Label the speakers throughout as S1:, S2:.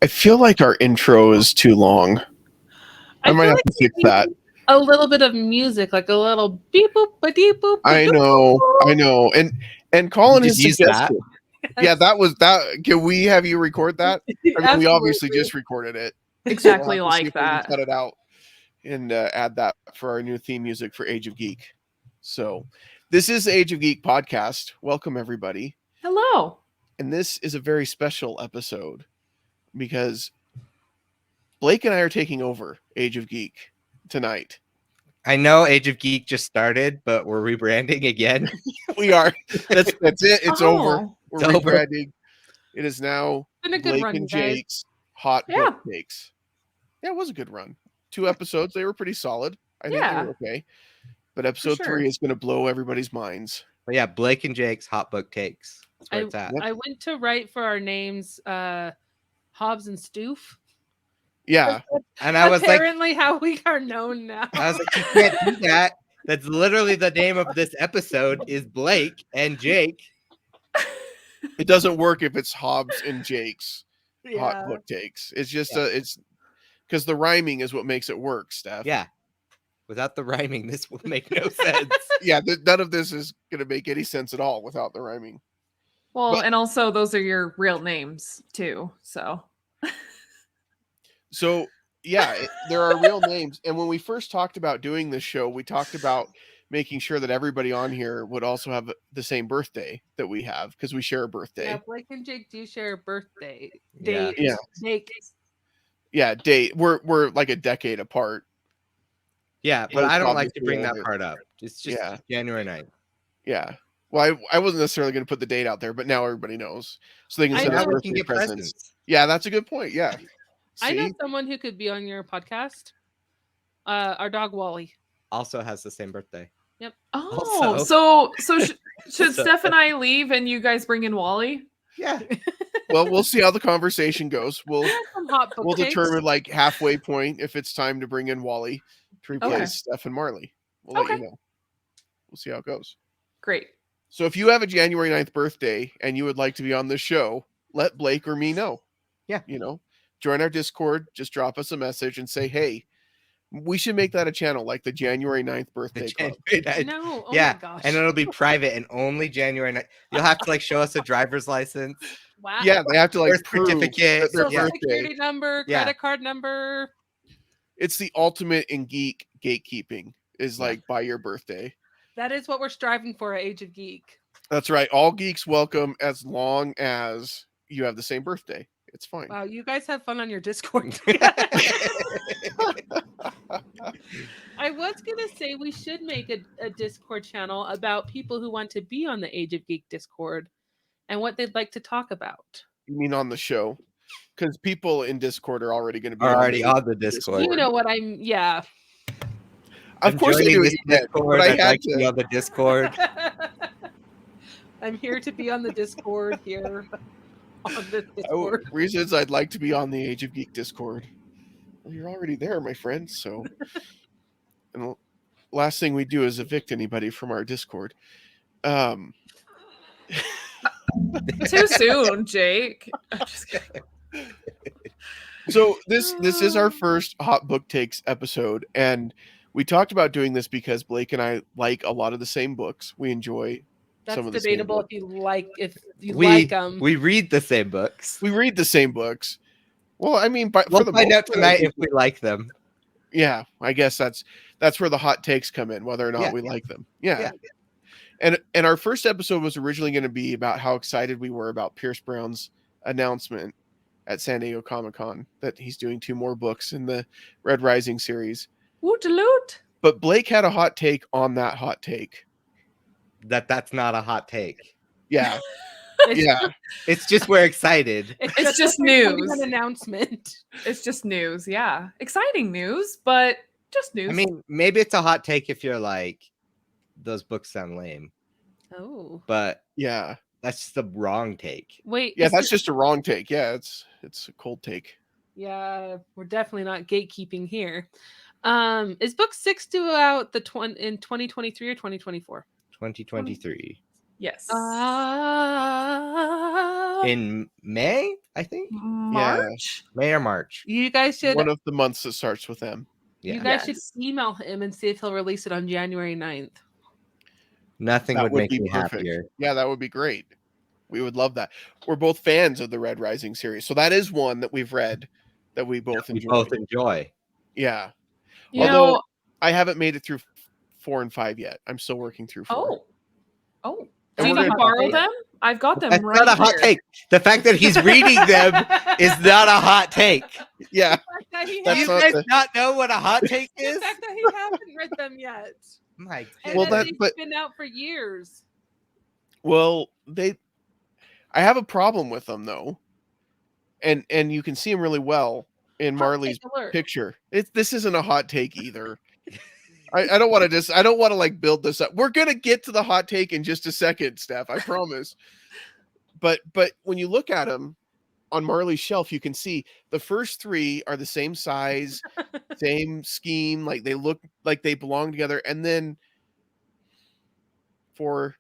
S1: I feel like our intro is too long. I might have to fix that.
S2: A little bit of music, like a little beep boop, ba deep boop.
S1: I know. And Colin has suggested. Yeah, that was that. Can we have you record that? I mean, we obviously just recorded it.
S3: Exactly like that.
S1: Cut it out and add that for our new theme music for Age of Geek. So, this is the Age of Geek podcast. Welcome, everybody.
S3: Hello.
S1: And this is a very special episode because Blake and I are taking over Age of Geek tonight.
S4: I know Age of Geek just started, but we're rebranding again.
S1: We are. That's it. It's over. We're rebranding.
S4: Over.
S1: It is now
S2: Blake
S1: and Jake's Hot Book Takes. Yeah, it was a good run. 2 episodes. They were pretty solid. I think they were okay. But episode 3 is going to blow everybody's minds.
S4: But yeah, Blake and Jake's Hot Book Takes. That's where it's at.
S2: I went to write for our names, Hobbs and Stoof.
S1: Yeah.
S4: And I was
S2: apparently how we are known now.
S4: I was like, you can't do that. That's literally the name of this episode is Blake and Jake.
S1: It doesn't work if it's Hobbs and Jake's Hot Book Takes. It's just it's because the rhyming is what makes it work, Steph.
S4: Yeah. Without the rhyming, this will make no sense.
S1: Yeah, none of this is going to make any sense at all without the rhyming.
S3: Well, and also those are your real names too.
S1: So yeah, there are real names. And when we first talked about doing this show, we talked about making sure that everybody on here would also have the same birthday that we have because we share a birthday.
S2: Yeah, Blake and Jake do share a birthday
S4: date.
S2: Yeah.
S1: Yeah, date. We're like a decade apart.
S4: Yeah, but I don't like to bring that part up. It's just January 9th.
S1: Yeah. Well, I wasn't necessarily going to put the date out there, but now everybody knows. So they can send us birthday presents. Yeah, that's a good point. Yeah.
S2: I know someone who could be on your podcast. Our dog Wally
S4: also has the same birthday.
S2: Yep.
S3: Oh, so should Steph and I leave and you guys bring in Wally?
S4: Yeah.
S1: Well, we'll see how the conversation goes. We'll determine like halfway point if it's time to bring in Wally to replace Steph and Marlee. We'll let you know. We'll see how it goes.
S3: Great.
S1: So if you have a January 9th birthday and you would like to be on this show, let Blake or me know.
S4: Yeah.
S1: Join our Discord. Just drop us a message and say, hey, we should make that a channel like the January 9th birthday club.
S2: No. Oh
S4: my
S2: gosh.
S4: And it'll be private and only January 9th. You'll have to show us a driver's license.
S2: Wow.
S1: Yeah, they have to
S4: birth certificate,
S2: Social security number, credit card number.
S1: It's the ultimate in geek gatekeeping is like by your birthday.
S2: That is what we're striving for at Age of Geek.
S1: That's right. All geeks welcome as long as you have the same birthday. It's fine.
S2: Wow, you guys have fun on your Discord. I was going to say we should make a Discord channel about people who want to be on the Age of Geek Discord and what they'd like to talk about.
S1: You mean on the show? Because people in Discord are already going to be
S4: on the Discord.
S2: You know what yeah.
S1: Of course I do.
S4: But I had to be on the Discord.
S2: I'm here to be on the Discord here. On this Discord.
S1: Reasons I'd like to be on the Age of Geek Discord. Well, you're already there, my friend. So, and the last thing we do is evict anybody from our Discord.
S3: Too soon, Jake. I'm just kidding.
S1: So this is our first Hot Book Takes episode, and we talked about doing this because Blake and I like a lot of the same books. We enjoy.
S2: That's debatable if you like them.
S4: We read the same books.
S1: We read the same books. Well, I mean,
S4: we'll find out tonight if we like them.
S1: Yeah, I guess that's where the hot takes come in, whether or not we like them. Yeah. And our first episode was originally going to be about how excited we were about Pierce Brown's announcement at San Diego Comic-Con that he's doing 2 more books in the Red Rising series.
S3: Woot-a-loot.
S1: But Blake had a hot take on that hot take.
S4: That's not a hot take.
S1: Yeah.
S4: It's just we're excited.
S3: It's just news.
S2: An announcement.
S3: It's just news. Yeah. Exciting news, but just news.
S4: I mean, maybe it's a hot take if you're like, those books sound lame.
S2: Oh.
S4: But
S1: yeah.
S4: That's just the wrong take.
S2: Wait.
S1: Yeah, that's just a wrong take. Yeah, it's a cold take.
S2: Yeah, we're definitely not gatekeeping here. Is book 6 due out in 2023 or 2024?
S4: 2023.
S3: Yes.
S4: In May, I think.
S3: March?
S4: May or March.
S2: You guys should.
S1: One of the months that starts with M.
S4: Yeah.
S2: You guys should email him and see if he'll release it on January 9th.
S4: Nothing
S1: That
S4: would make
S1: be
S4: me
S1: perfect.
S4: happier.
S1: Yeah, that would be great. We would love that. We're both fans of the Red Rising series, so that is one that we've read that we both enjoy.
S4: We both enjoy.
S1: Yeah.
S3: Although
S1: I haven't made it through 4 and 5 yet. I'm still working through 4.
S3: Oh.
S1: And
S3: Did
S1: we're
S3: you
S1: gonna-
S3: borrow them? I've got them
S4: That's
S3: right
S4: not a hot
S3: here.
S4: take. The fact that he's reading them is not a hot take.
S1: Yeah.
S2: That he
S1: That's
S4: Do you
S1: not
S4: guys
S1: the-
S4: not know what a hot take
S2: the
S4: is?
S2: fact that he hasn't read them yet.
S4: My
S2: And
S1: Well,
S2: that
S1: that-
S2: they've been out for years.
S1: Well, I have a problem with them though. And you can see them really well in
S2: Hot
S1: Marlee's
S2: take alert.
S1: picture. This isn't a hot take either. I don't want to like build this up. We're gonna get to the hot take in just a second, Steph. I promise. But when you look at them on Marlee's shelf, you can see the first 3 are the same size, same scheme, like they look like they belong together, and then 4,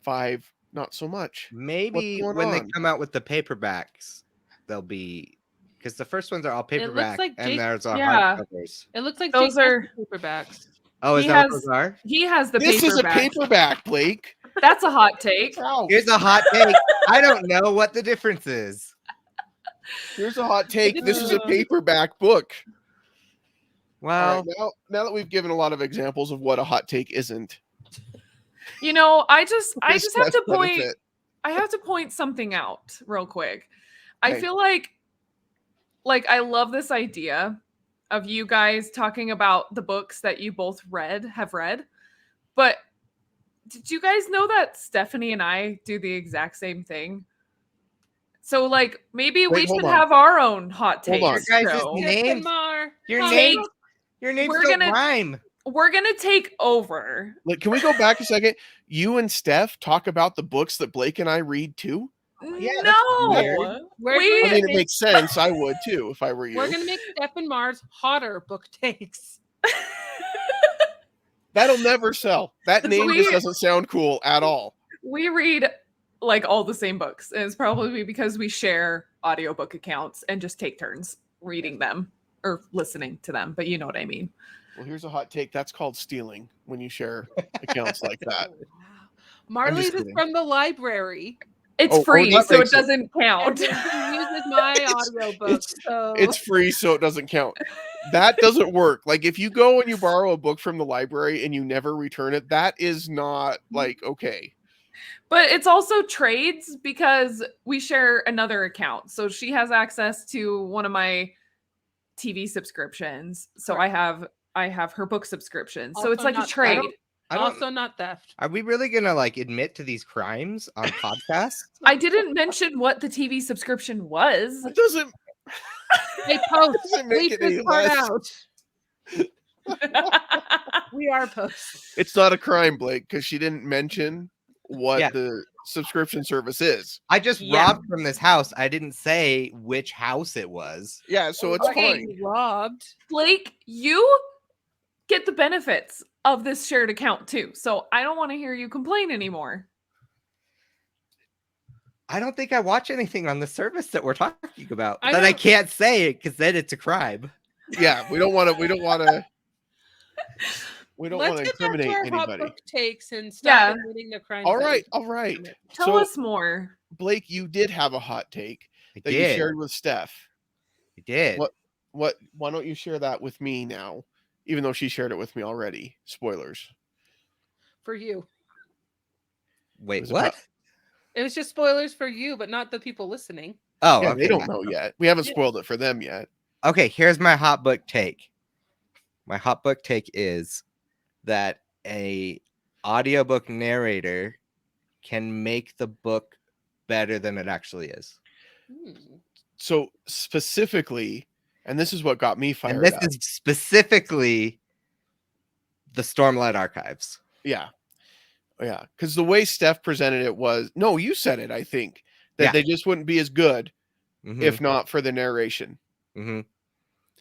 S1: 5, not so much.
S4: Maybe
S1: What's
S4: when
S1: going
S4: they
S1: on?
S4: come out with the paperbacks, they'll be because the first ones are all paperback
S2: like
S4: and
S2: Jake-
S4: there's all
S3: yeah.
S4: hardcovers.
S2: It looks like
S3: Those
S2: Jake has
S3: are-
S2: the paperbacks.
S4: Oh, is
S3: He
S4: that
S3: has-
S4: what those are?
S3: He has the
S1: This is a
S3: paperback.
S1: paperback, Blake.
S3: That's a hot take.
S1: Ouch.
S4: Here's a hot take. I don't know what the difference is.
S1: Here's a hot take. This is a paperback book.
S4: Well,
S1: All right, now that we've given a lot of examples of what a hot take isn't,
S3: You know, I just have
S1: Steph's
S3: to point
S1: benefit.
S3: I have to point something out real quick. I
S1: Okay.
S3: feel like I love this idea of you guys talking about the books that you both have read. But did you guys know that Stephanie and I do the exact same thing? So like maybe we
S1: hold
S3: should
S1: on.
S3: have our own hot
S1: Hold
S3: take
S1: on.
S4: Your guys'
S3: show.
S4: name- Your
S2: Hot
S4: name-
S2: take.
S4: your names
S3: We're
S4: don't
S3: gonna-
S4: rhyme.
S3: We're gonna take over.
S1: Like, can we go back a second? You and Steph talk about the books that Blake and I read too.
S4: Yeah, that's weird.
S3: No.
S2: We're
S3: We-
S1: I
S2: gonna
S1: mean, it
S2: make-
S1: makes sense. I would too if I were you.
S2: We're gonna make Steph and Mars hotter book takes.
S1: That'll never sell. That name just
S3: We-
S1: doesn't sound cool at all.
S3: We read like all the same books. And it's probably because we share audiobook accounts and just take turns reading them or listening to them. But you know what I mean.
S1: Well, here's a hot take. That's called stealing when you share accounts like that.
S2: Marlee's is
S1: kidding.
S2: from the library.
S3: It's
S1: Oh,
S3: free,
S1: that
S3: so it
S1: makes it-
S3: doesn't
S2: And
S3: count.
S2: then she uses my audiobook. So
S1: It's free, so it doesn't count. That doesn't work. Like if you go and you borrow a book from the library and you never return it, that is not like okay.
S3: But it's also trades because we share another account. So she has access to one of my TV subscriptions. So I have her book subscription. So
S2: Also
S3: it's like a
S2: not-
S3: trade.
S4: I don't,
S2: also not theft.
S4: are we really gonna like admit to these crimes on podcast?
S3: I didn't mention what the TV subscription was.
S1: It doesn't
S2: They post.
S1: doesn't make
S2: Leave
S1: it any
S2: this part
S1: less.
S2: out. We are post.
S1: It's not a crime, Blake, because she didn't mention what
S4: Yeah.
S1: the subscription service is.
S4: I just
S3: Yeah.
S4: robbed from this house. I didn't say which house it was.
S1: Yeah, so it's
S3: Okay.
S1: fine.
S2: Robbed.
S3: Blake, you get the benefits of this shared account too. So I don't want to hear you complain anymore.
S4: I don't think I watch anything on the service that we're talking about.
S2: I
S4: But I
S2: don't-
S4: can't say it because then it's a crime.
S1: Yeah, we don't want to. We don't want to
S2: Let's get back to
S1: incriminate
S2: our hot
S1: anybody.
S2: book takes and
S3: Yeah.
S2: stop admitting the crime.
S1: All right, all right.
S3: Tell
S1: So,
S3: us more.
S1: Blake, you did have a hot take
S4: I
S1: that you
S4: did.
S1: shared with Steph.
S4: I did.
S1: What? Why don't you share that with me now? Even though she shared it with me already. Spoilers.
S2: For you.
S4: Wait,
S1: was
S4: what?
S1: about-
S2: It was just spoilers for you, but not the people listening.
S4: Oh,
S1: Yeah,
S4: okay.
S1: they don't know yet. We haven't
S2: Yeah.
S1: spoiled it for them yet.
S4: Okay, here's my hot book take. My hot book take is that a audiobook narrator can make the book better than it actually is.
S1: So specifically, and this is what got me
S4: And
S1: fired
S4: this
S1: up.
S4: is specifically the Stormlight Archives.
S1: Yeah. Yeah. Because the way Steph presented it was no, you said it, I think, that
S4: Yeah.
S1: they just wouldn't be as good
S4: Mhm.
S1: if not for the narration.
S4: And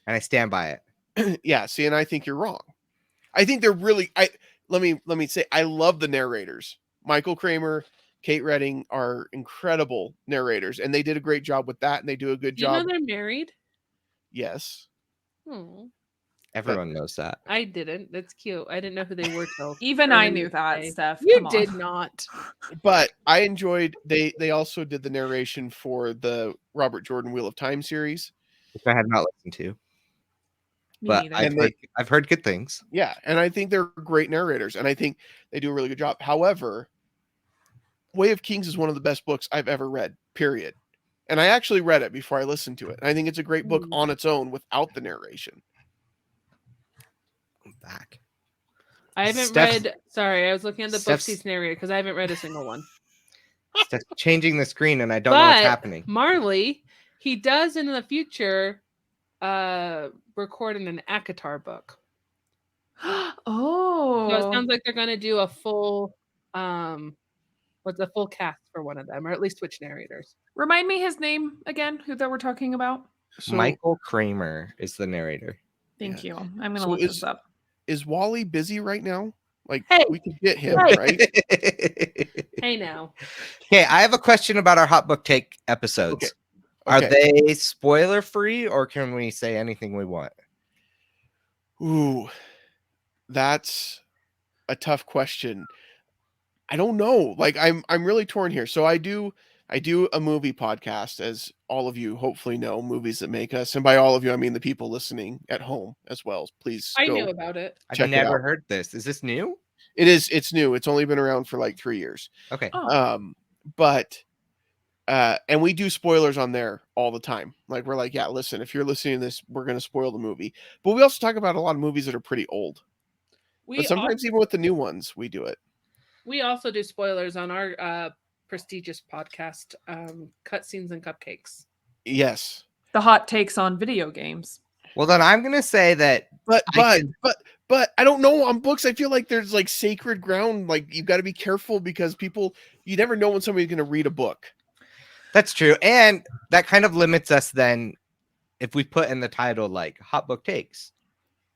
S4: I stand by it.
S1: Yeah, see, and I think you're wrong. I think they're really. Let me say, I love the narrators. Michael Kramer, Kate Redding are incredible narrators, and they did a great job with that, and they do a good job.
S2: You know they're married?
S1: Yes.
S4: Everyone knows that.
S2: I didn't. That's cute. I didn't know who they were till.
S3: Even I knew that, Steph.
S2: You
S3: Come on.
S2: did not.
S1: But I enjoyed. They also did the narration for the Robert Jordan Wheel of Time series,
S4: which I have not listened to. But I've heard good things.
S1: Yeah, and I think they're great narrators, and I think they do a really good job. However, Way of Kings is one of the best books I've ever read, period. And I actually read it before I listened to it. I think it's a great book on its own without the narration.
S4: I'm back.
S2: I haven't read. Sorry, I was looking at the books he's narrated because I haven't read a single one.
S4: Steph's changing the screen, and I don't know what's happening.
S2: Marlee, he does in the future record in an ACOTAR book.
S3: Oh.
S2: So it sounds like they're going to do a full what's a full cast for one of them, or at least switch narrators.
S3: Remind me his name again, who that we're talking about.
S4: So, Michael Kramer is the narrator.
S3: Thank you. I'm going to look this up.
S1: Is Wally busy right now? Like,
S2: hey,
S1: we could get him, right?
S2: Hey, now.
S4: Okay, I have a question about our Hot Book Take episodes.
S1: Okay.
S4: Are they spoiler free, or can we say anything we want?
S1: Ooh, that's a tough question. I don't know. Like, I'm really torn here. So I do a movie podcast, as all of you hopefully know, Movies That Make Us, and by all of you I mean the people listening at home as well. Please,
S2: I knew about it.
S4: I've never heard this. Is this new?
S1: It is. It's new. It's only been around for like 3 years.
S4: Okay.
S1: But and we do spoilers on there all the time. Like, we're like, yeah, listen, if you're listening to this, we're going to spoil the movie. But we also talk about a lot of movies that are pretty old. But sometimes even with the new ones, we do it.
S2: We also do spoilers on our prestigious podcast, Cutscenes and Cupcakes.
S1: Yes.
S3: The hot takes on video games.
S4: Well, then I'm going to say that.
S1: But I don't know, on books, I feel like there's like sacred ground. Like, you've got to be careful because you never know when somebody's going to read a book.
S4: That's true. And that kind of limits us then if we put in the title like Hot Book Takes.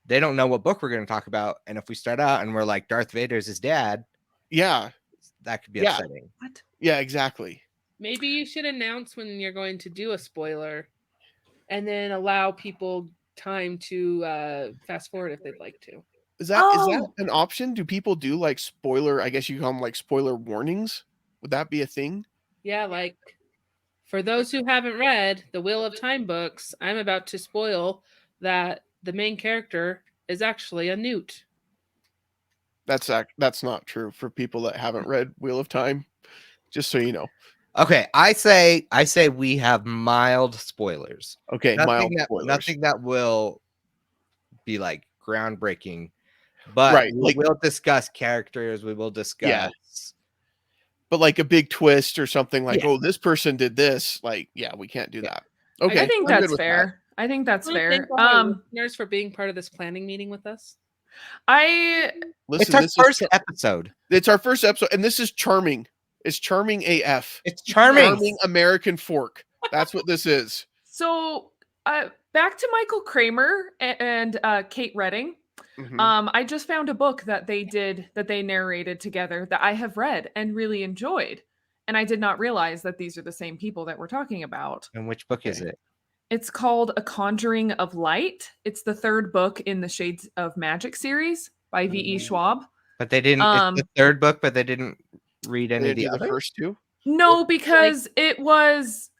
S4: They don't know what book we're going to talk about. And if we start out and we're like, Darth Vader's his dad.
S1: Yeah.
S4: That could be upsetting.
S3: What?
S1: Yeah, exactly.
S2: Maybe you should announce when you're going to do a spoiler and then allow people time to fast forward if they'd like to.
S1: Is that an option? Do people do like spoiler, I guess you call them like spoiler warnings? Would that be a thing?
S2: Yeah, like for those who haven't read the Wheel of Time books, I'm about to spoil that the main character is actually a newt.
S1: That's not true for people that haven't read Wheel of Time, just so you know.
S4: Okay, I say we have mild spoilers.
S1: Okay, mild spoilers.
S4: Nothing that will be like groundbreaking, but we'll discuss characters. We will discuss.
S1: Yeah. But like a big twist or something like, oh, this person did this. Like, yeah, we can't do that. Okay,
S3: I think that's fair. I think that's fair.
S2: Thank all listeners for being part of this planning meeting with us.
S4: It's our first episode.
S1: It's our first episode, and this is charming. It's charming AF.
S4: It's charming.
S1: Charming American fork. That's what this is.
S3: So back to Michael Kramer and Kate Redding.
S1: Mm-hmm.
S3: I just found a book that they narrated together that I have read and really enjoyed. And I did not realize that these are the same people that we're talking about.
S4: And which book is it?
S3: It's called A Conjuring of Light. It's the third book in the Shades of Magic series by V.E. Schwab.
S4: But they didn't. It's the third book, but they didn't read any of the other
S1: first two.
S3: No, because it was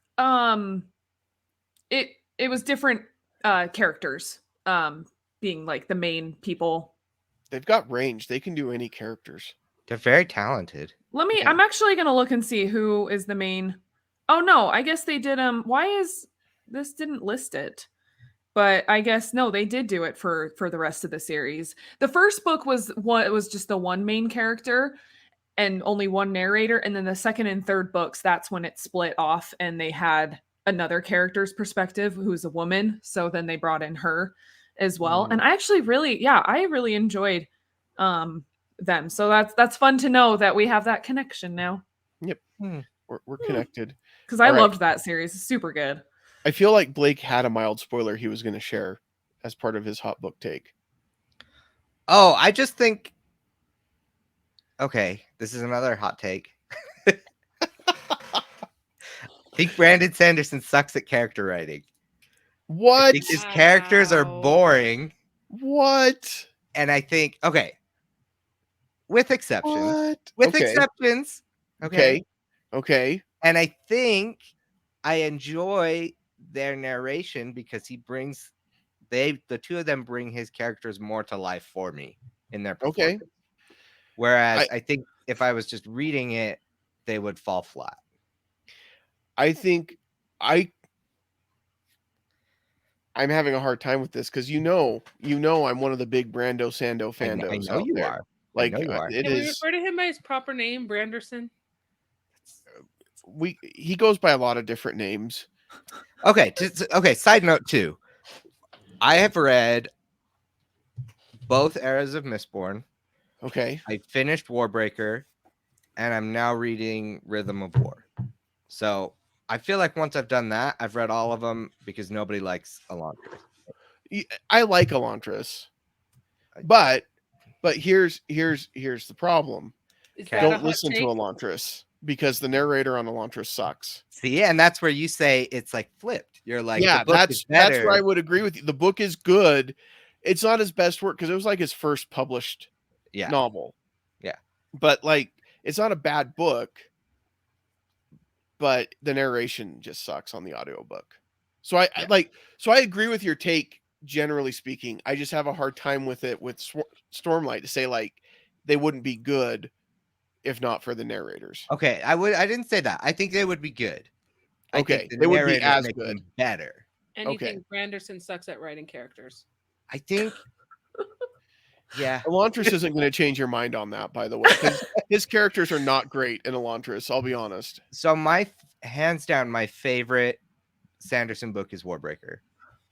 S3: it was different characters being like the main people.
S1: They've got range. They can do any characters.
S4: They're very talented.
S3: I'm actually gonna look and see who is the main. Oh no, I guess they did why is this didn't list it? But I guess no, they did do it for the rest of the series. The first book was just the one main character and only one narrator, and then the second and third books, that's when it split off and they had another character's perspective who's a woman, so then they brought in her as well. And I actually really enjoyed them. So that's fun to know that we have that connection now.
S1: Yep. We're connected.
S3: Because I loved that series. It's super good.
S1: I feel like Blake had a mild spoiler he was going to share as part of his hot book take.
S4: Oh, I just think. Okay, this is another hot take. I think Brandon Sanderson sucks at character writing.
S1: What?
S4: I think his characters are
S2: Wow.
S4: boring,
S1: What?
S4: and I think with exceptions.
S1: What?
S4: With
S1: Okay.
S4: exceptions.
S1: Okay. Okay.
S4: And I think I enjoy their narration because the two of them bring his characters more to life for me in their performance.
S1: Okay.
S4: Whereas I think if I was just reading it, they would fall flat.
S1: I think I'm having a hard time with this because I'm one of the big Brando Sando Fandos.
S4: I know
S1: out
S4: you
S1: there.
S4: are.
S1: Like
S4: I know you are.
S1: it
S2: Can we
S1: is.
S2: refer to him by his proper name, Branderson?
S1: He goes by a lot of different names.
S4: Okay. Side note too. I have read both eras of Mistborn.
S1: Okay.
S4: I finished Warbreaker, and I'm now reading Rhythm of War. So I feel like once I've done that, I've read all of them because nobody likes Elantris.
S1: I like Elantris, but here's the problem.
S2: Is that a
S1: Don't
S2: hot
S1: listen to
S2: take?
S1: Elantris because the narrator on Elantris sucks.
S4: See, and that's where you say it's like flipped. You're like,
S1: yeah,
S4: the book is better.
S1: that's where I would agree with you. The book is good. It's not his best work because it was like his first published novel.
S4: Yeah.
S1: But like it's not a bad book, but the narration just sucks on the audiobook. So I agree with your take generally speaking. I just have a hard time with it with Stormlight to say like they wouldn't be good if not for the narrators.
S4: Okay, I didn't say that. I think they would be good. I think
S1: they would be as
S4: make
S1: good.
S4: them better.
S2: And you think Branderson sucks at writing characters?
S4: I think yeah.
S1: Elantris isn't going to change your mind on that, by the way, because his characters are not great in Elantris. I'll be honest.
S4: So hands down, my favorite Sanderson book is Warbreaker.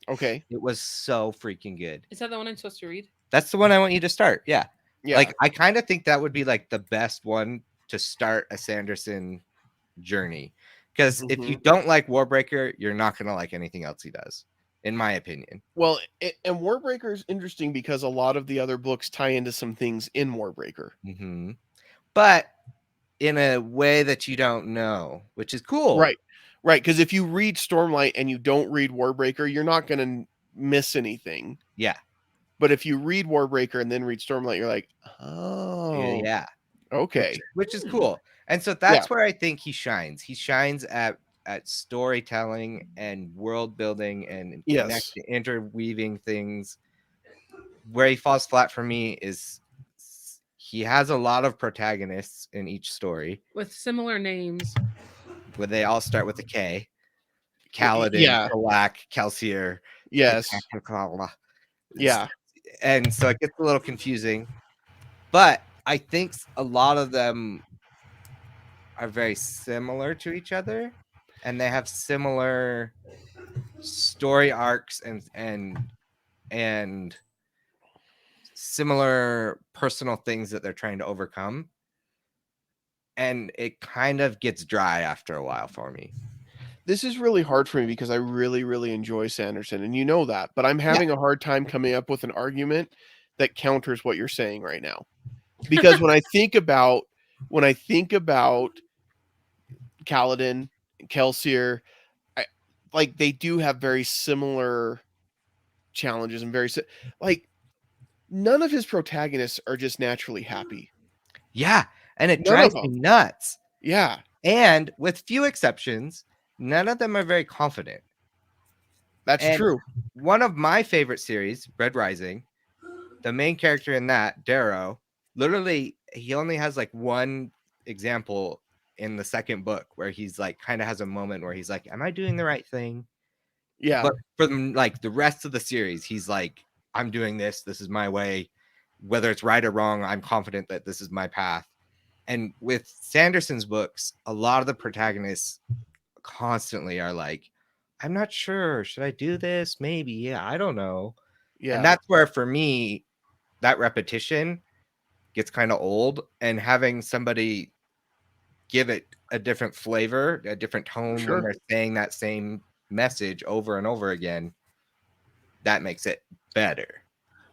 S1: Okay.
S4: It was so freaking good.
S2: Is that the one I'm supposed to read?
S4: That's the one I want you to start. Yeah.
S1: Yeah.
S4: Like I kind of think that would be like the best one to start a Sanderson journey. Because if you don't like Warbreaker, you're not going to like anything else he does, in my opinion.
S1: Well, and Warbreaker is interesting because a lot of the other books tie into some things in Warbreaker.
S4: Mm-hmm. But in a way that you don't know, which is cool.
S1: Right. Because if you read Stormlight and you don't read Warbreaker, you're not going to miss anything.
S4: Yeah.
S1: But if you read Warbreaker and then read Stormlight, you're like, oh.
S4: Yeah.
S1: Okay.
S4: Which is cool. And so that's where I think he shines. He shines at storytelling and world building and interweaving things. Where he falls flat for me is he has a lot of protagonists in each story
S2: with similar names,
S4: where they all start with a K. Kaladin, Kalak, Kelsier.
S1: Yes. Yeah.
S4: And so it gets a little confusing. But I think a lot of them are very similar to each other, and they have similar story arcs and similar personal things that they're trying to overcome. And it kind of gets dry after a while for me.
S1: This is really hard for me because I really, really enjoy Sanderson, and you know that, but I'm having a hard time coming up with an argument that counters what you're saying right now. Because when I think about Kaladin, Kelsier, they do have very similar challenges and none of his protagonists are just naturally happy.
S4: Yeah, and it drives me nuts.
S1: Yeah.
S4: And with few exceptions, none of them are very confident.
S1: That's true.
S4: One of my favorite series, Red Rising, the main character in that, Darrow, literally, he only has like one example in the second book where he's like kind of has a moment where he's like, am I doing the right thing?
S1: Yeah.
S4: But for like the rest of the series, he's like, I'm doing this. This is my way. Whether it's right or wrong, I'm confident that this is my path. And with Sanderson's books, a lot of the protagonists constantly are like, I'm not sure. Should I do this? Maybe. Yeah, I don't know. Yeah. And that's where, for me, that repetition gets kind of old, and having somebody give it a different flavor, a different tone when they're saying that same message over and over again, that makes it better.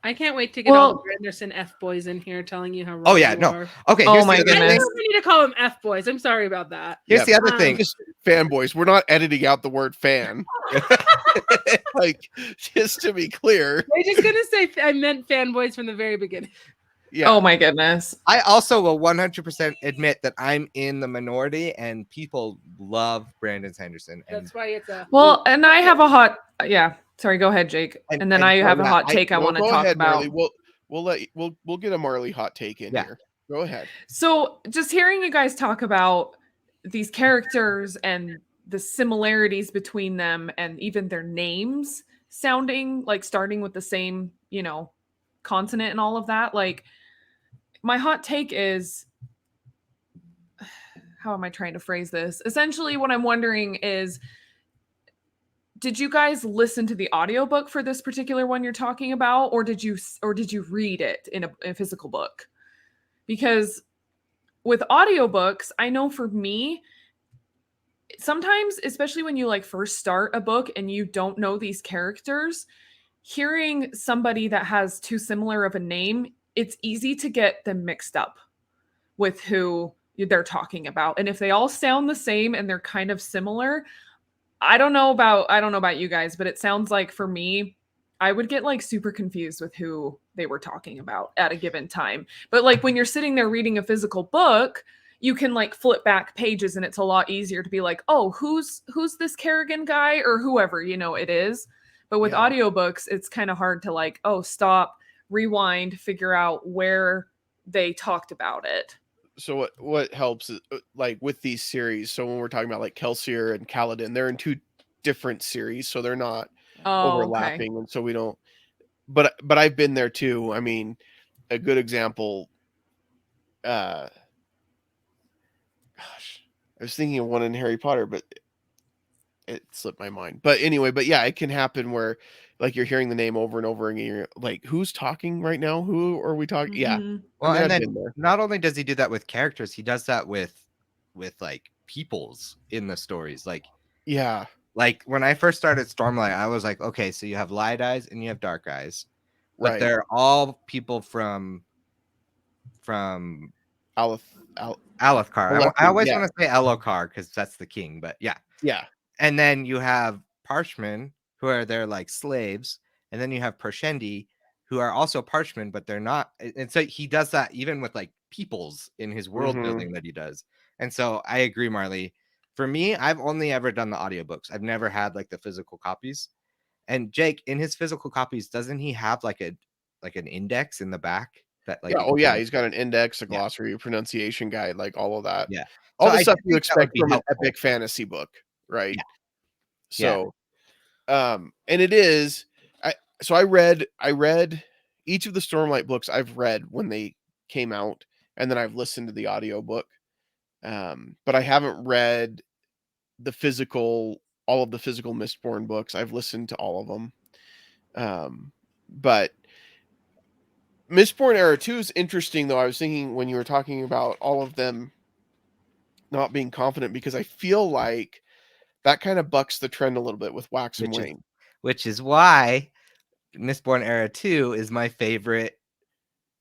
S2: I can't wait to get all the Branderson F boys in here telling you how wrong you are.
S4: Okay.
S3: Oh my
S2: I
S3: goodness.
S2: don't need to call them F boys. I'm sorry about that.
S4: Here's the other thing.
S1: Just fanboys. We're not editing out the word fan. Like, just to be clear.
S2: I'm just gonna say I meant fanboys from the very beginning.
S1: Yeah.
S3: Oh my goodness.
S4: I also will 100% admit that I'm in the minority, and people love Brandon Sanderson. And
S2: That's why it's a
S3: and I have a hot sorry, go ahead, Jake. And then I have a hot take I want to talk about.
S1: Marlee. We'll get a Marlee hot take in here. Go ahead.
S3: So just hearing you guys talk about these characters and the similarities between them and even their names sounding like starting with the same, consonant and all of that, like my hot take is, how am I trying to phrase this? Essentially what I'm wondering is, did you guys listen to the audiobook for this particular one you're talking about, or did you read it in a physical book? Because with audiobooks, I know for me, sometimes, especially when you like first start a book and you don't know these characters, hearing somebody that has too similar of a name, it's easy to get them mixed up with who they're talking about. And if they all sound the same and they're kind of similar, I don't know about you guys, but it sounds like for me, I would get like super confused with who they were talking about at a given time. But like when you're sitting there reading a physical book, you can like flip back pages and it's a lot easier to be like, oh, who's this Kerrigan guy or whoever, it is. But with audiobooks, it's kind of hard to like, oh, stop, rewind, figure out where they talked about it.
S1: So what helps is like with these series. So when we're talking about like Kelsier and Kaladin, they're in two different series, so they're not overlapping, and so we don't. But I've been there too. I mean, a good example. Gosh, I was thinking of one in Harry Potter, but it slipped my mind. But anyway, it can happen where like you're hearing the name over and over again. You're like, who's talking right now? Who are we talking?
S3: Mm-hmm.
S1: Yeah.
S4: Well, and then not only does he do that with characters, he does that with like peoples in the stories. Like, like when I first started Stormlight, I was like, okay, so you have light eyes and you have dark eyes, but they're all people from
S1: Alethkar.
S4: I always want to say Elokar because that's the king, but yeah. And then you have Parshmen, who are they're like slaves, and then you have Pershendi, who are also Parshmen, but they're not. And so he does that even with like peoples in his world building that he does. And so I agree, Marlee. For me, I've only ever done the audiobooks. I've never had like the physical copies. And Jake, in his physical copies, doesn't he have like an index in the back that like?
S1: He's got an index, a glossary, a pronunciation guide, like all of that.
S4: Yeah,
S1: all the stuff you expect from an epic fantasy book, right?
S4: Yeah.
S1: So, and it is. I read each of the Stormlight books. I've read when they came out, and then I've listened to the audiobook. But I haven't read all of the physical Mistborn books. I've listened to all of them. But Mistborn Era 2 is interesting, though. I was thinking when you were talking about all of them not being confident, because I feel like that kind of bucks the trend a little bit with Wax and Wane.
S4: Which is why Mistborn Era 2 is my favorite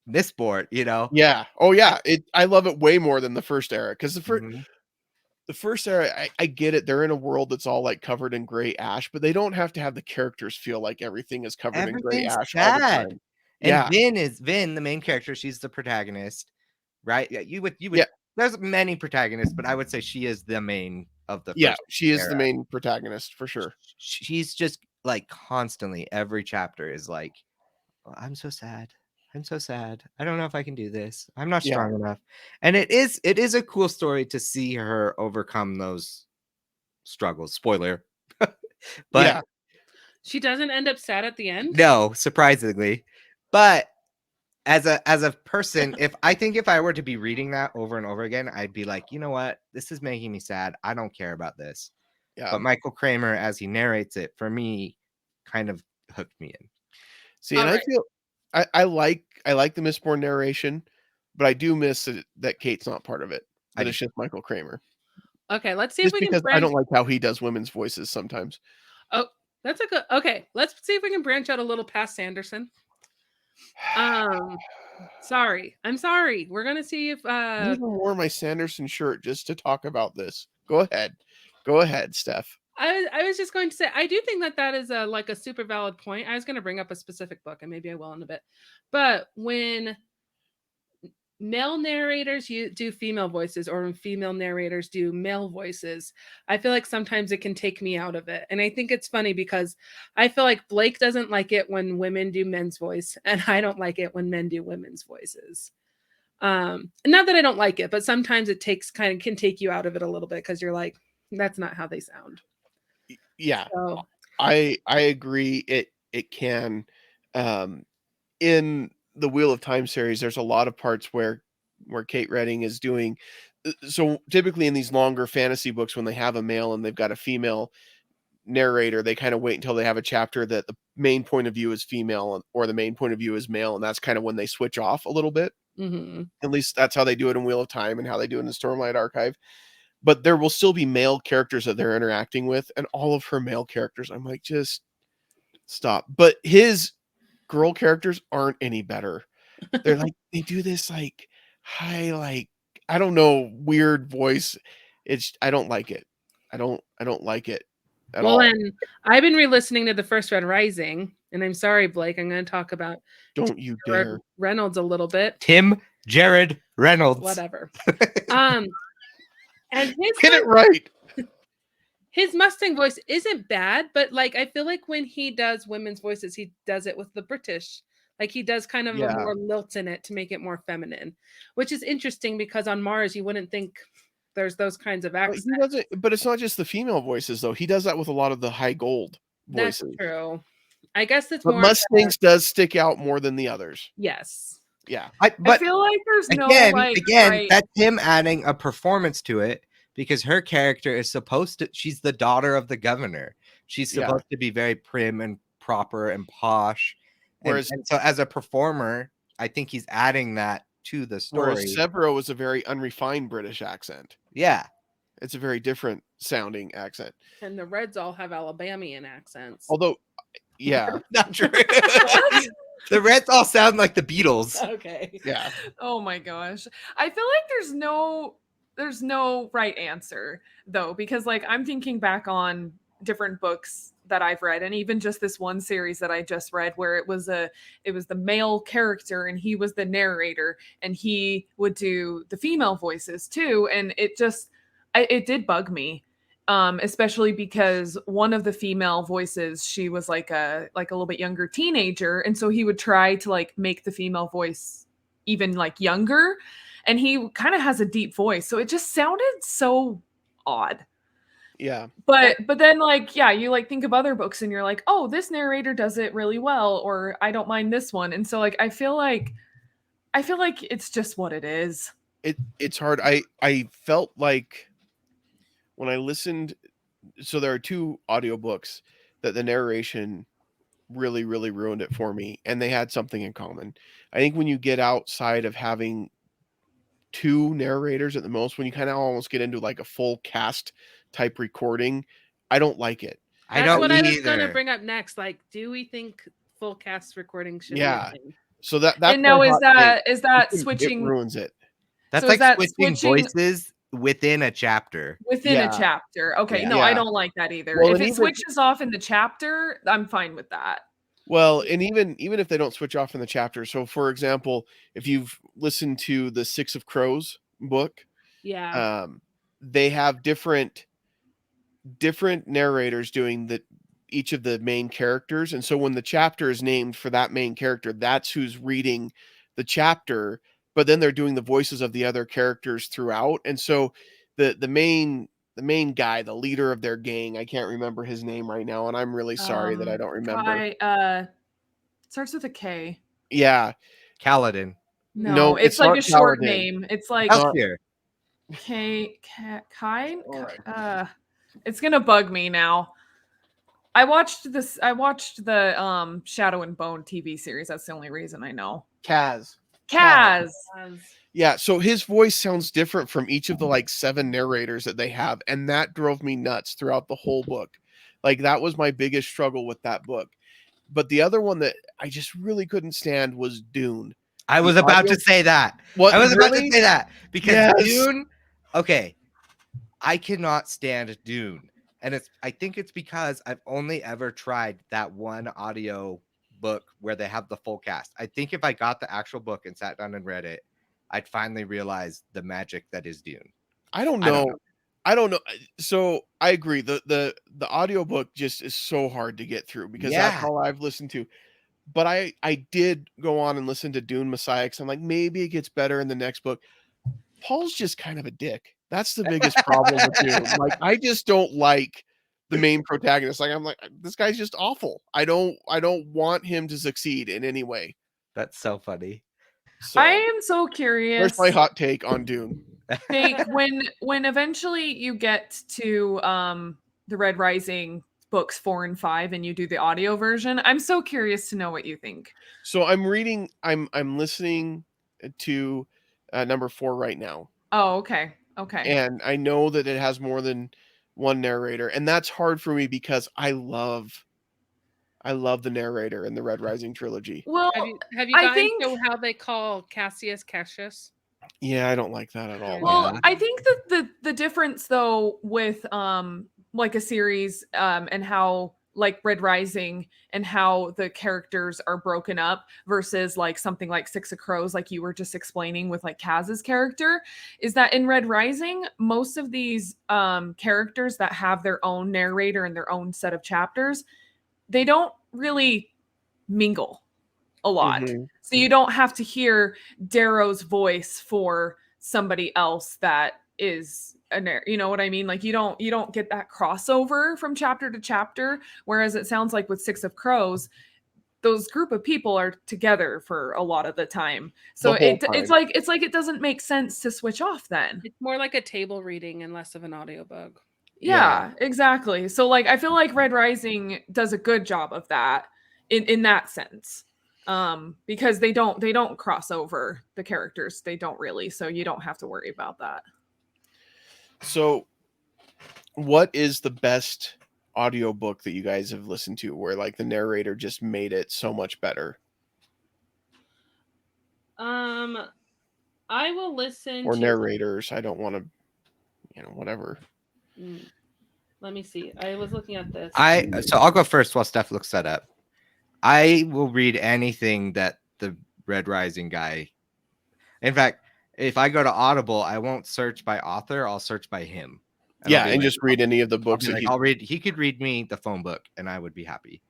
S4: Mistborn,
S1: Yeah. Oh, yeah. I love it way more than the first era, because the first era, I get it. They're in a world that's all like covered in gray ash, but they don't have to have the characters feel like everything is covered in gray ash all the time.
S4: And Vin, the main character, she's the protagonist, right? Yeah, you would. There's many protagonists, but I would say she is the main of the.
S1: Yeah, she is the main protagonist for sure.
S4: She's just like constantly every chapter is like, oh, I'm so sad. I don't know if I can do this. I'm not strong enough. And it is a cool story to see her overcome those struggles. Spoiler. But
S2: she doesn't end up sad at the end.
S4: No, surprisingly. But as a person, if I were to be reading that over and over again, I'd be like, you know what? This is making me sad. I don't care about this. Yeah. But Michael Kramer, as he narrates it, for me, kind of hooked me in.
S1: See, and I feel I like the Mistborn narration, but I do miss that Kate's not part of it. That it's just Michael Kramer.
S2: Okay, let's see if we can.
S1: I don't like how he does women's voices sometimes.
S2: That's a good. Okay, let's see if we can branch out a little past Sanderson. Sorry, I'm sorry. We're gonna see if
S1: I even wore my Sanderson shirt just to talk about this. Go ahead, Steph.
S2: I was just going to say I do think that is a like a super valid point. I was going to bring up a specific book, and maybe I will in a bit. But when male narrators do female voices, or when female narrators do male voices, I feel like sometimes it can take me out of it. And I think it's funny because I feel like Blake doesn't like it when women do men's voice, and I don't like it when men do women's voices. Not that I don't like it, but sometimes it can take you out of it a little bit because you're like, that's not how they sound.
S1: Yeah, so. I agree. It can. In the Wheel of Time series, there's a lot of parts where Kate Redding is doing. So typically in these longer fantasy books, when they have a male and they've got a female narrator, they kind of wait until they have a chapter that the main point of view is female or the main point of view is male, and that's kind of when they switch off a little bit. Mm-hmm. At least that's how they do it in Wheel of Time and how they do it in the Stormlight Archive. But there will still be male characters that they're interacting with, and all of her male characters, I'm like, just stop. But his girl characters aren't any better. They're like, they do this like high, like, I don't know, weird voice. I don't like it. I don't like it at all.
S2: And I've been re-listening to the first Red Rising, and I'm sorry, Blake, I'm going to talk about
S1: Don't you dare
S2: Reynolds a little bit.
S4: Tim Jared Reynolds.
S2: Whatever. And
S1: get it right.
S2: His Mustang voice isn't bad, but like I feel like when he does women's voices, he does it with the British. Like he does kind of a more lilt in it to make it more feminine, which is interesting because on Mars you wouldn't think there's those kinds of accents.
S1: He does it, but it's not just the female voices though. He does that with a lot of the high gold voices.
S2: That's true. I guess it's
S1: but
S2: more.
S1: Mustangs does stick out more than the others.
S2: Yes.
S1: Yeah.
S3: I feel like there's
S4: that's him adding a performance to it. Because her character is she's the daughter of the governor. She's supposed to be very prim and proper and posh. And so as a performer, I think he's adding that to the story.
S1: Whereas Severo is a very unrefined British accent.
S4: Yeah.
S1: It's a very different sounding accent.
S2: And the Reds all have Alabamian accents.
S1: Although, yeah.
S4: Not true. The Reds all sound like the Beatles.
S2: Okay.
S1: Yeah.
S3: Oh my gosh. I feel like there's no right answer though, because like I'm thinking back on different books that I've read, and even just this one series that I just read where it was the male character and he was the narrator and he would do the female voices too, and it did bug me, especially because one of the female voices, she was like a little bit younger teenager, and so he would try to like make the female voice even like younger. And he kind of has a deep voice. So it just sounded so odd.
S1: Yeah.
S3: But then like, yeah, you like think of other books and you're like, oh, this narrator does it really well, or I don't mind this one. And so like, I feel like it's just what it is.
S1: It's hard. I felt like when I listened, so there are 2 audiobooks that the narration really, really ruined it for me. And they had something in common. I think when you get outside of having 2 narrators at the most, when you kind of almost get into like a full cast type recording, I don't like it.
S2: That's what I was going to bring up next. Like, do we think full cast recording should be a thing?
S1: So that's
S3: and now is that switching?
S1: It ruins it.
S4: That's so like switching voices within a chapter.
S3: Within a chapter. Okay, no, I don't like that either. Well, if it switches off in the chapter, I'm fine with that.
S1: Well, and even if they don't switch off in the chapter. So for example, if you've listened to the 6 of Crows book, they have different narrators doing each of the main characters. And so when the chapter is named for that main character, that's who's reading the chapter, but then they're doing the voices of the other characters throughout. And so the main guy, the leader of their gang, I can't remember his name right now, and I'm really sorry that I don't remember.
S3: Starts with a K.
S1: Yeah.
S4: Kaladin.
S3: No, it's like a short name. It's like Kai. It's gonna bug me now. I watched the Shadow and Bone TV series. That's the only reason I know.
S1: Kaz. Yeah, so his voice sounds different from each of the like 7 narrators that they have, and that drove me nuts throughout the whole book. Like that was my biggest struggle with that book. But the other one that I just really couldn't stand was Dune.
S4: I was about to say that.
S1: What,
S4: I was about to
S1: really?
S4: say that because
S1: Yes.
S4: Dune. Okay, I cannot stand Dune, and I think it's because I've only ever tried that one audio book where they have the full cast. I think if I got the actual book and sat down and read it, I'd finally realize the magic that is Dune.
S1: I don't know. So I agree. The audiobook just is so hard to get through because that's all I've listened to. But I did go on and listen to Dune Messiah because I'm like, maybe it gets better in the next book. Paul's just kind of a dick. That's the biggest problem with Dune. Like, I just don't like the main protagonist. Like, I'm like, this guy's just awful. I don't want him to succeed in any way.
S4: That's so funny.
S3: So, I am so curious.
S1: Where's my hot take on Dune?
S3: Jake, when eventually you get to the Red Rising books 4 and 5 and you do the audio version, I'm so curious to know what you think.
S1: So I'm listening to number 4 right now.
S3: Oh, okay.
S1: And I know that it has more than one narrator, and that's hard for me because I love the narrator in the Red Rising trilogy.
S2: Well, have you guys know how they call Cassius?
S1: Yeah, I don't like that at all.
S3: Well, I think that the difference though with like a series and how like Red Rising and how the characters are broken up versus like something like Six of Crows, like you were just explaining with like Kaz's character, is that in Red Rising, most of these characters that have their own narrator and their own set of chapters, they don't really mingle a lot. Mm-hmm. So you don't have to hear Darrow's voice for somebody else that is you know what I mean? Like you don't get that crossover from chapter to chapter. Whereas it sounds like with Six of Crows, those group of people are together for a lot of the time. So it's like it doesn't make sense to switch off then.
S2: It's more like a table reading and less of an audiobook.
S3: Yeah, exactly. So like I feel like Red Rising does a good job of that in that sense. Because they don't cross over the characters. They don't really, so you don't have to worry about that.
S1: So what is the best audiobook that you guys have listened to where like the narrator just made it so much better?
S2: I will listen
S1: or to narrators. I don't want to, whatever.
S2: Let me see. I was looking at this.
S4: So I'll go first while Steph looks that up. I will read anything that the Red Rising guy. In fact, if I go to Audible, I won't search by author. I'll search by him.
S1: And just read any of the books.
S4: I'll read. He could read me the phone book, and I would be happy.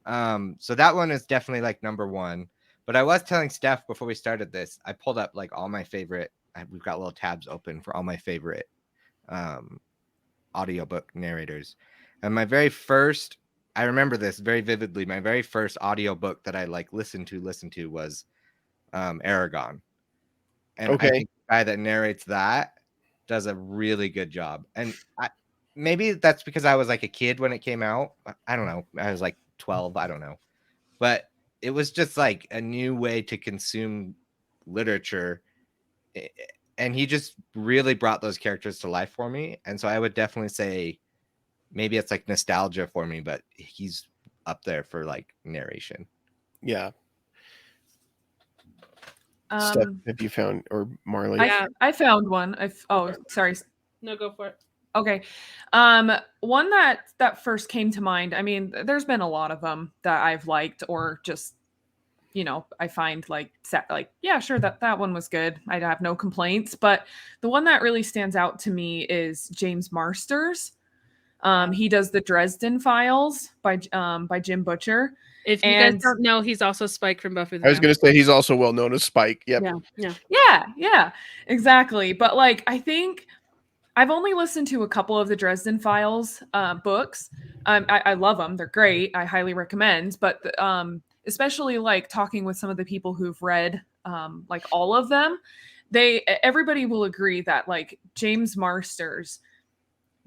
S4: So that one is definitely like number one. But I was telling Steph before we started this, I pulled up like all my favorite. We've got little tabs open for all my favorite audiobook narrators, and my very first. I remember this very vividly. My very first audiobook that I like listened to was Aragon. And I think the guy that narrates that does a really good job. And maybe that's because I was like a kid when it came out. I don't know. I was like 12. I don't know. But it was just like a new way to consume literature. And he just really brought those characters to life for me. And so I would definitely say maybe it's like nostalgia for me, but he's up there for like narration.
S1: Yeah. Steph, have you found, or Marlee?
S3: I found one. Sorry.
S2: No, go for it.
S3: Okay. One that first came to mind. I mean, there's been a lot of them that I've liked, or just, I find yeah, sure, that one was good. I'd have no complaints. But the one that really stands out to me is James Marsters. He does the Dresden Files by Jim Butcher.
S2: If you guys don't know, he's also Spike from Buffy the
S1: I was going to say he's also well known as Spike. Yep.
S3: Yeah, exactly. But like, I think I've only listened to a couple of the Dresden Files books. I love them. They're great. I highly recommend. But especially like talking with some of the people who've read like all of them, everybody will agree that like James Marsters,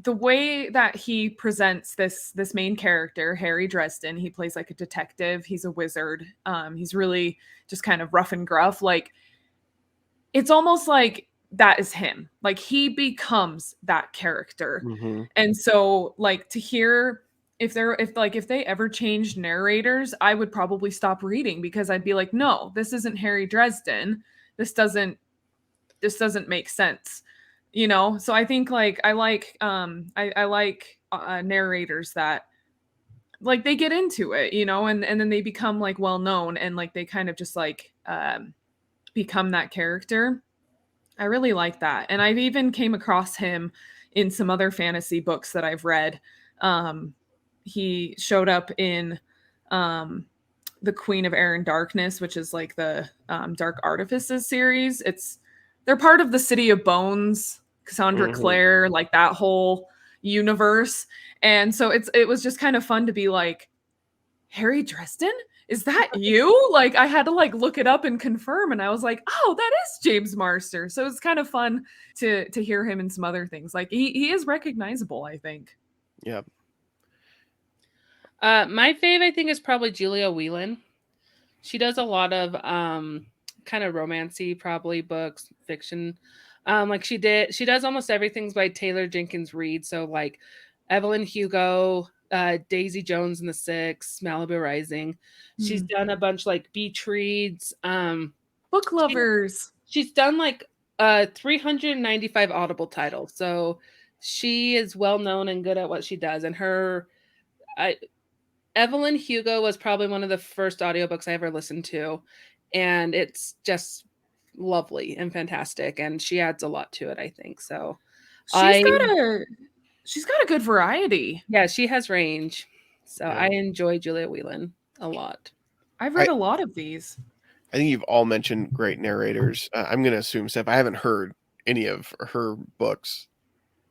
S3: the way that he presents this main character, Harry Dresden, he plays like a detective. He's a wizard. He's really just kind of rough and gruff. Like, it's almost like that is him. Like, he becomes that character. Mm-hmm. And so like to hear if they ever changed narrators, I would probably stop reading, because I'd be like, no, this isn't Harry Dresden. This doesn't make sense. So I think like I like narrators that like they get into it, and then they become like well known, and like they kind of just like become that character. I really like that. And I've even came across him in some other fantasy books that I've read. He showed up in the Queen of Air and Darkness, which is like the Dark Artifices series. They're part of the City of Bones, Cassandra Clare, like that whole universe. And so it was just kind of fun to be like, Harry Dresden? Is that you? Like, I had to like look it up and confirm, and I was like, oh, that is James Marster. So it's kind of fun to hear him in some other things. Like he is recognizable, I think.
S1: Yeah.
S2: My fave, I think, is probably Julia Whelan. She does a lot of kind of romancy, probably books, fiction. Like she does almost everything by Taylor Jenkins Reid. So like Evelyn Hugo, Daisy Jones and the Six, Malibu Rising. She's done a bunch like Beach Reads.
S3: Book lovers.
S2: She's done like 395 Audible titles. So she is well known and good at what she does. And Evelyn Hugo was probably one of the first audiobooks I ever listened to. And it's just lovely and fantastic. And she adds a lot to it, I think. So
S3: she's got a good variety.
S2: Yeah, she has range. So yeah. I enjoy Julia Whelan a lot.
S3: I've read a lot of these.
S1: I think you've all mentioned great narrators. I'm going to assume, Steph, I haven't heard any of her books,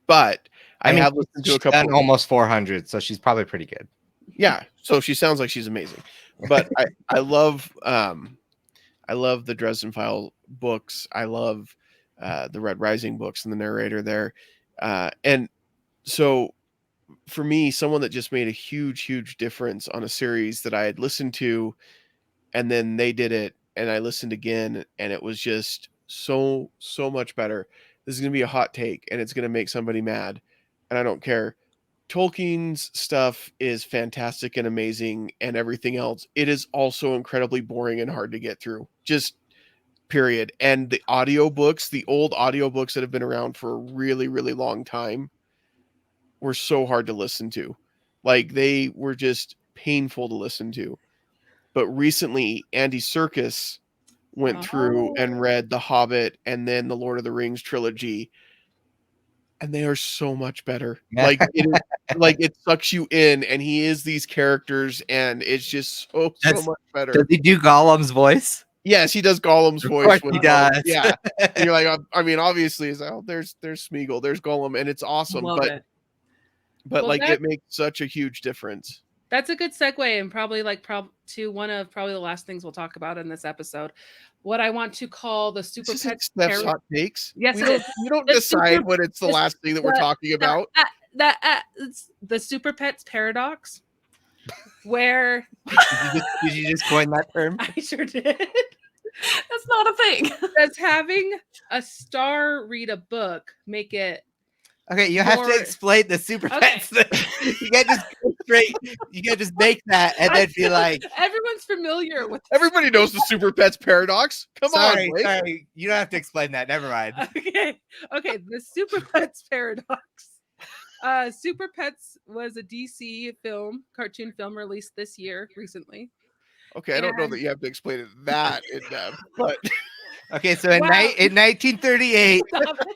S1: but I mean, have listened to a couple.
S4: Almost 400, so she's probably pretty good.
S1: Yeah, so she sounds like she's amazing. But I love the Dresden File books. I love the Red Rising books and the narrator there. And so for me, someone that just made a huge difference on a series that I had listened to, and then they did it and I listened again, and it was just so much better. This is going to be a hot take, and it's going to make somebody mad, and I don't care. Tolkien's stuff is fantastic and amazing and everything else. It is also incredibly boring and hard to get through. Just period. And the audiobooks, the old audiobooks that have been around for a really long time, were so hard to listen to. Like, they were just painful to listen to. But recently, Andy Serkis went through and read The Hobbit and then the Lord of the Rings trilogy, and they are so much better. Like, it is, like, it sucks you in, and he is these characters, and it's just so much better.
S4: Does he do Gollum's voice?
S1: Yes, he does Gollum's voice.
S4: He does.
S1: Yeah. And you're like, I mean, obviously, it's there's Smeagol, there's Gollum, and it's awesome. But well, like, it makes such a huge difference.
S2: That's a good segue, and probably to one of the last things we'll talk about in this episode. What I want to call the Super Pets
S1: hot takes.
S2: Yes,
S1: we don't decide when it's the last thing that we're talking about.
S2: It's the Super Pets paradox, where
S4: did you just coin that term?
S2: I sure did.
S3: That's not a thing.
S2: Does having a star read a book make it?
S4: Okay, you have to explain the Super Pets thing. You can't just go straight. You can't just make that and then be like,
S2: everyone's familiar with.
S1: Everybody knows the Super Pets paradox.
S4: Sorry, you don't have to explain that. Never mind.
S2: Okay. The Super Pets paradox. Super Pets was a DC cartoon film released this year recently.
S1: Okay, I don't know that you have to explain it that in depth, but.
S4: Okay, so in 1938,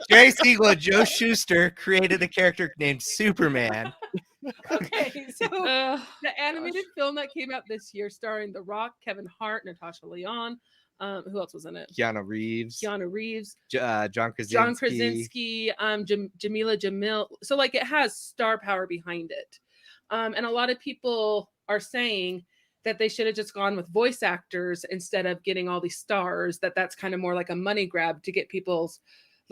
S4: Jerry Siegel and Joe Shuster created a character named Superman.
S2: Okay, so the animated film that came out this year, starring The Rock, Kevin Hart, Natasha Lyonne, who else was in it?
S4: Keanu Reeves,
S1: John
S2: Krasinski, Jamila Jamil. So like, it has star power behind it, and a lot of people are saying that they should have just gone with voice actors instead of getting all these stars. That's kind of more like a money grab to get to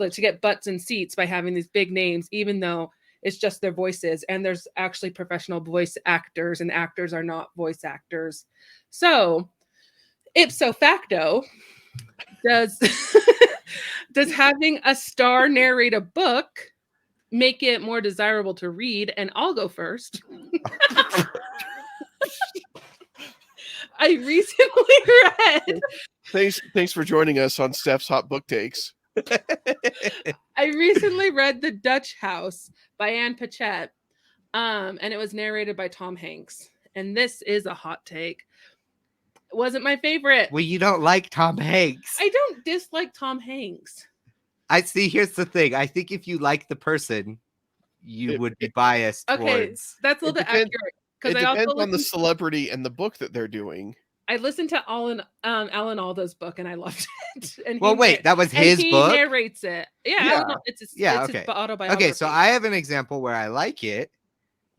S2: get butts and seats by having these big names, even though it's just their voices. And there's actually professional voice actors, and actors are not voice actors. So ipso facto, does having a star narrate a book make it more desirable to read, and I'll go first. I recently read.
S1: Thanks for joining us on Steph's Hot Book Takes.
S2: I recently read The Dutch House by Anne Patchett, and it was narrated by Tom Hanks. And this is a hot take. It wasn't my favorite.
S4: Well, you don't like Tom Hanks.
S2: I don't dislike Tom Hanks.
S4: I see. Here's the thing. I think if you like the person, you would be biased.
S2: Okay, that's a little bit accurate.
S1: It depends on the celebrity and the book that they're doing.
S2: I listened to Alan Alda's book and I loved it. And
S4: well, wait, that was his book?
S2: He narrates it. Yeah. It's his autobiography.
S4: Okay, so I have an example where I like it,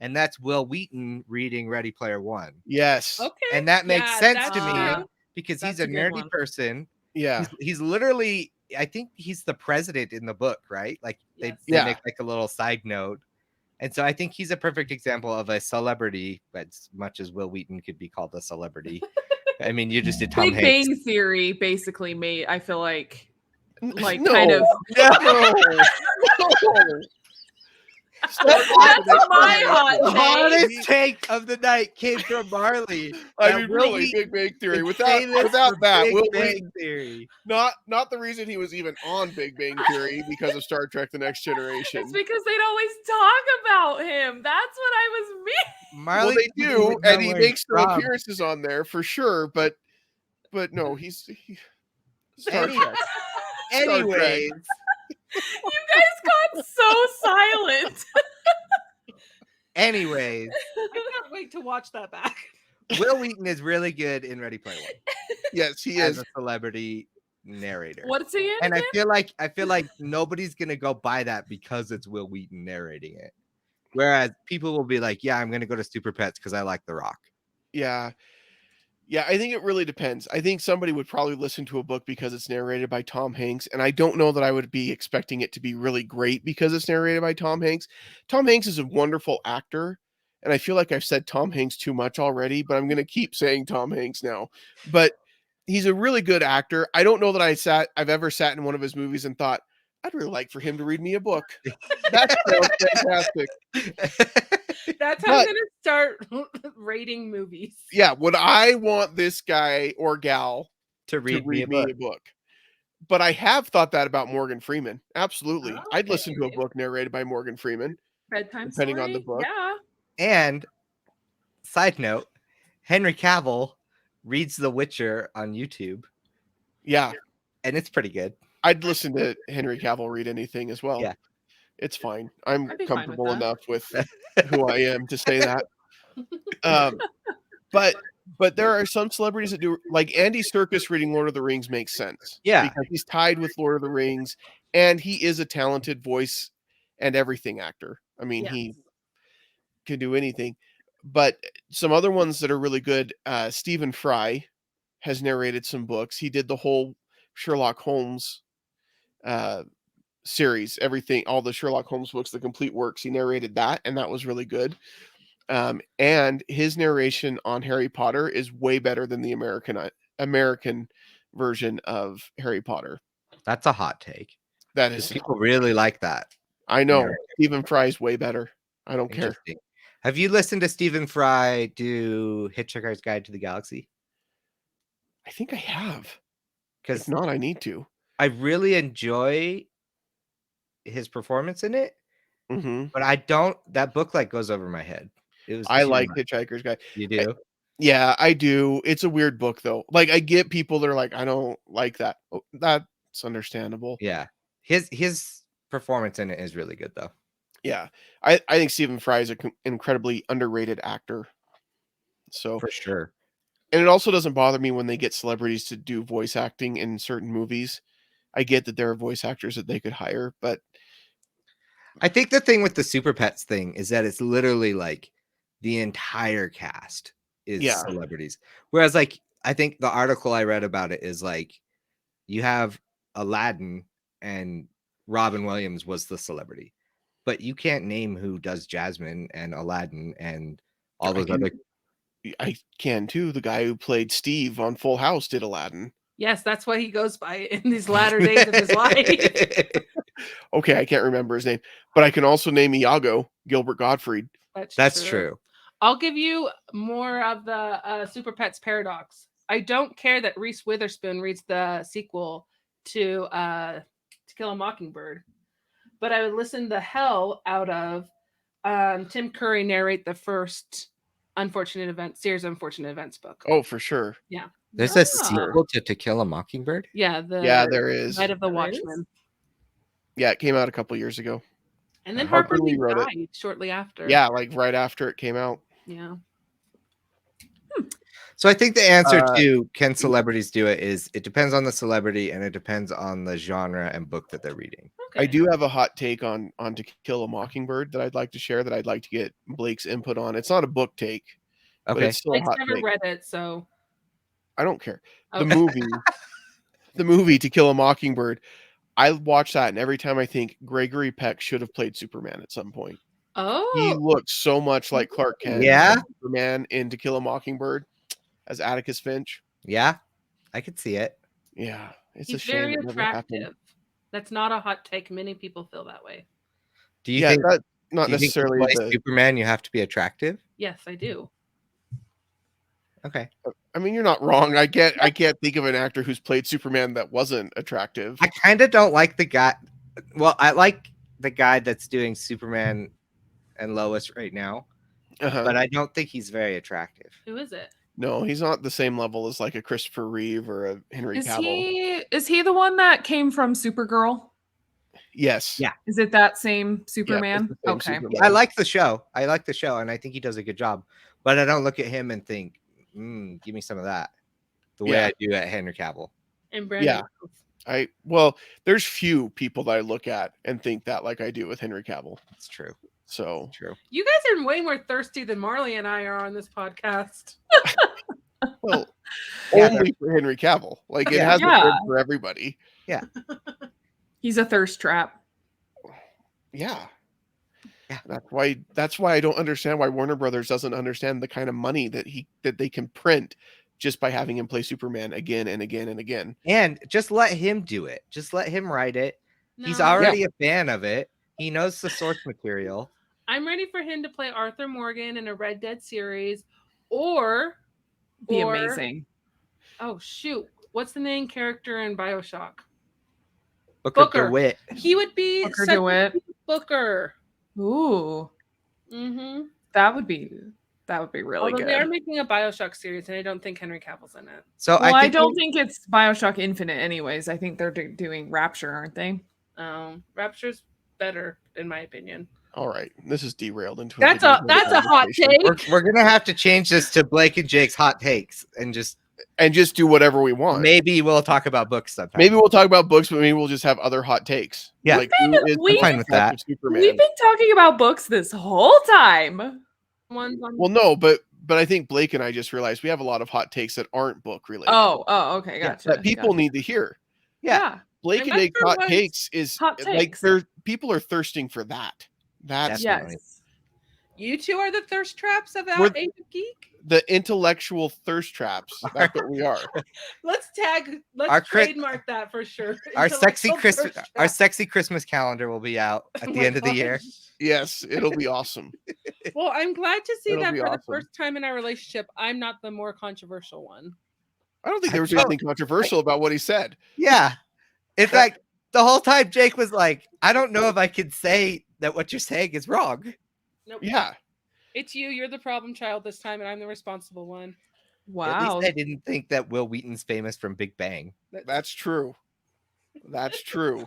S4: and that's Will Wheaton reading Ready Player One.
S1: Yes.
S2: Okay.
S4: And that makes sense to me because
S2: That's
S4: he's a nerdy person.
S1: Yeah.
S4: He's literally, I think he's the president in the book, right? Like they make like a little side note. And so I think he's a perfect example of a celebrity, but as much as Will Wheaton could be called a celebrity. I mean, you just did Tom Hanks.
S3: Big Bang Theory basically made, I feel like
S1: no.
S3: kind of.
S1: No.
S3: That's my hot take.
S4: The hottest take of the night came from Marlee.
S1: I mean, really, Big Bang Theory. Without that, Will Wheaton,
S4: Theory.
S1: Not the reason he was even on Big Bang Theory because of Star Trek: The Next Generation.
S3: It's because they'd always talk about him. That's what I was meaning.
S4: Marlee,
S1: well, they do, and he makes no appearances on there for sure. But no, he's Star Trek.
S4: Anyways.
S3: You guys got so silent.
S4: Anyways.
S2: I can't wait to watch that back.
S4: Will Wheaton is really good in Ready Player One.
S1: Yes, he
S4: as
S1: is
S4: a celebrity narrator.
S3: What's he in?
S4: And
S3: again?
S4: I feel like nobody's gonna go buy that because it's Will Wheaton narrating it. Whereas people will be like, yeah, I'm gonna go to Super Pets because I like The Rock.
S1: Yeah. Yeah, I think it really depends. I think somebody would probably listen to a book because it's narrated by Tom Hanks, and I don't know that I would be expecting it to be really great because it's narrated by Tom Hanks. Tom Hanks is a wonderful actor, and I feel like I've said Tom Hanks too much already, but I'm going to keep saying Tom Hanks now. But he's a really good actor. I don't know that I've ever sat in one of his movies and thought, I'd really like for him to read me a book. That sounds fantastic.
S2: That's how I'm going to start rating movies.
S1: Yeah, would I want this guy or gal
S4: to read me a book?
S1: But I have thought that about Morgan Freeman. Absolutely.
S2: Okay.
S1: I'd listen to a book narrated by Morgan Freeman.
S3: Bedtime
S1: depending
S3: story?
S1: on the book.
S3: Yeah.
S4: And side note, Henry Cavill reads The Witcher on YouTube.
S1: Yeah.
S4: And it's pretty good.
S1: I'd listen to Henry Cavill read anything as well.
S4: Yeah.
S1: It's fine. I'm comfortable
S3: with
S1: enough with who I am to say that. But there are some celebrities that do, like Andy Serkis reading Lord of the Rings makes sense.
S4: Yeah.
S1: Because he's tied with Lord of the Rings and he is a talented voice and everything actor. I mean, he can do anything. But some other ones that are really good, Stephen Fry has narrated some books. He did the whole Sherlock Holmes series, everything, all the Sherlock Holmes books, the complete works. He narrated that, and that was really good. And his narration on Harry Potter is way better than the American version of Harry Potter.
S4: That's a hot take.
S1: That is,
S4: people really like that.
S1: I know. Stephen Fry is way better. I don't care.
S4: Have you listened to Stephen Fry do Hitchhiker's Guide to the Galaxy?
S1: I think I have.
S4: Because
S1: if not, I need to.
S4: I really enjoy his performance in it, but I don't. That book like goes over my head.
S1: I like Hitchhiker's Guide.
S4: You do?
S1: Yeah, I do. It's a weird book though. Like I get people that are like, I don't like that. Oh, that's understandable.
S4: Yeah, his performance in it is really good though.
S1: Yeah, I think Stephen Fry is an incredibly underrated actor. So
S4: for sure.
S1: And it also doesn't bother me when they get celebrities to do voice acting in certain movies. I get that there are voice actors that they could hire, but
S4: I think the thing with the Super Pets thing is that it's literally like the entire cast is celebrities. Whereas like, I think the article I read about it is like, you have Aladdin and Robin Williams was the celebrity, but you can't name who does Jasmine and Aladdin and all those other.
S1: I can too. The guy who played Steve on Full House did Aladdin.
S2: Yes, that's what he goes by in these latter days of his life.
S1: Okay, I can't remember his name, but I can also name Iago, Gilbert Gottfried.
S4: That's true.
S2: I'll give you more of the Super Pets Paradox. I don't care that Reese Witherspoon reads the sequel to Kill a Mockingbird, but I would listen the hell out of Tim Curry narrate the first series of Unfortunate Events book.
S1: Oh, for sure.
S2: Yeah.
S4: There's a sequel to Kill a Mockingbird?
S2: Yeah,
S1: there is.
S2: Night of the Watchmen.
S1: Yeah, it came out a couple years ago.
S2: And then Harper Lee died shortly after.
S1: Yeah, like right after it came out.
S2: Yeah.
S4: So I think the answer to can celebrities do it is it depends on the celebrity and it depends on the genre and book that they're reading.
S1: Okay. I do have a hot take on To Kill a Mockingbird that I'd like to share, that I'd like to get Blake's input on. It's not a book take, but it's still a hot
S2: never
S1: take.
S2: read it, so
S1: I don't care.
S2: Okay.
S1: The movie To Kill a Mockingbird, I watch that, and every time I think Gregory Peck should have played Superman at some point.
S2: Oh,
S1: he looks so much like Clark Kent.
S4: Yeah,
S1: Superman in To Kill a Mockingbird as Atticus Finch.
S4: Yeah, I could see it.
S1: Yeah,
S2: it's a shame. Very attractive. That's not a hot take. Many people feel that way.
S4: Do you think
S1: that not necessarily
S4: to play Superman? You have to be attractive.
S2: Yes, I do.
S4: Okay.
S1: I mean, you're not wrong. I can't think of an actor who's played Superman that wasn't attractive.
S4: I kind of don't like the guy. Well, I like the guy that's doing Superman and Lois right now, but I don't think he's very attractive.
S2: Who is it?
S1: No, he's not the same level as like a Christopher Reeve or a Henry Cavill.
S3: Is he the one that came from Supergirl?
S1: Yes.
S4: Yeah.
S3: Is it that same Superman?
S1: Yeah,
S3: okay.
S1: Superman.
S4: I like the show. And I think he does a good job. But I don't look at him and think, give me some of that. The way I do at Henry Cavill.
S2: And Brando.
S1: Yeah. There's few people that I look at and think that like I do with Henry Cavill.
S4: It's true.
S1: So
S4: true.
S2: You guys are way more thirsty than Marlee and I are on this podcast.
S1: Well, only for Henry Cavill. Like it hasn't been for everybody.
S4: Yeah.
S3: He's a thirst trap.
S1: Yeah. That's why I don't understand why Warner Brothers doesn't understand the kind of money that they can print just by having him play Superman again and again and again.
S4: And just let him do it. Just let him write it. No. He's already a fan of it. He knows the source material.
S2: I'm ready for him to play Arthur Morgan in a Red Dead series or
S3: be amazing.
S2: Oh shoot. What's the main character in BioShock?
S4: Booker DeWitt.
S2: He would be
S3: Booker DeWitt.
S2: Booker.
S3: Ooh.
S2: Mm-hmm.
S3: That would be really good.
S2: They are making a BioShock series, and I don't think Henry Cavill's in it.
S4: So
S3: I don't think it's BioShock Infinite anyways. I think they're doing Rapture, aren't they?
S2: Rapture's better, in my opinion.
S1: All right, this is derailed into
S2: that's a hot take.
S4: We're gonna have to change this to Blake and Jake's hot takes and just
S1: do whatever we want.
S4: Maybe we'll talk about books sometime.
S1: Maybe we'll talk about books, but maybe we'll just have other hot takes.
S4: Yeah,
S1: like,
S4: I'm fine with that.
S3: We've been talking about books this whole time.
S1: Well, no, but I think Blake and I just realized we have a lot of hot takes that aren't book related.
S3: Oh, okay, gotcha.
S1: That people need to hear.
S3: Yeah.
S1: Blake and Jake's hot takes is like people are thirsting for that. That's
S3: yes.
S2: You two are the thirst traps of our Age of Geek.
S1: The intellectual thirst traps. That's what we are.
S2: Let's trademark that for sure.
S4: Our sexy Christmas calendar will be out at the end of the year.
S1: Yes, it'll be awesome.
S2: Well, I'm glad to see that for the first time in our relationship, I'm not the more controversial one.
S1: I don't think there was anything controversial about what he said.
S4: Yeah. In fact, the whole time Jake was like, I don't know if I can say that what you're saying is wrong.
S2: Nope.
S1: Yeah.
S2: It's you. You're the problem child this time, and I'm the responsible one.
S3: Wow.
S4: At least I didn't think that Will Wheaton's famous from Big Bang.
S1: That's true. That's true.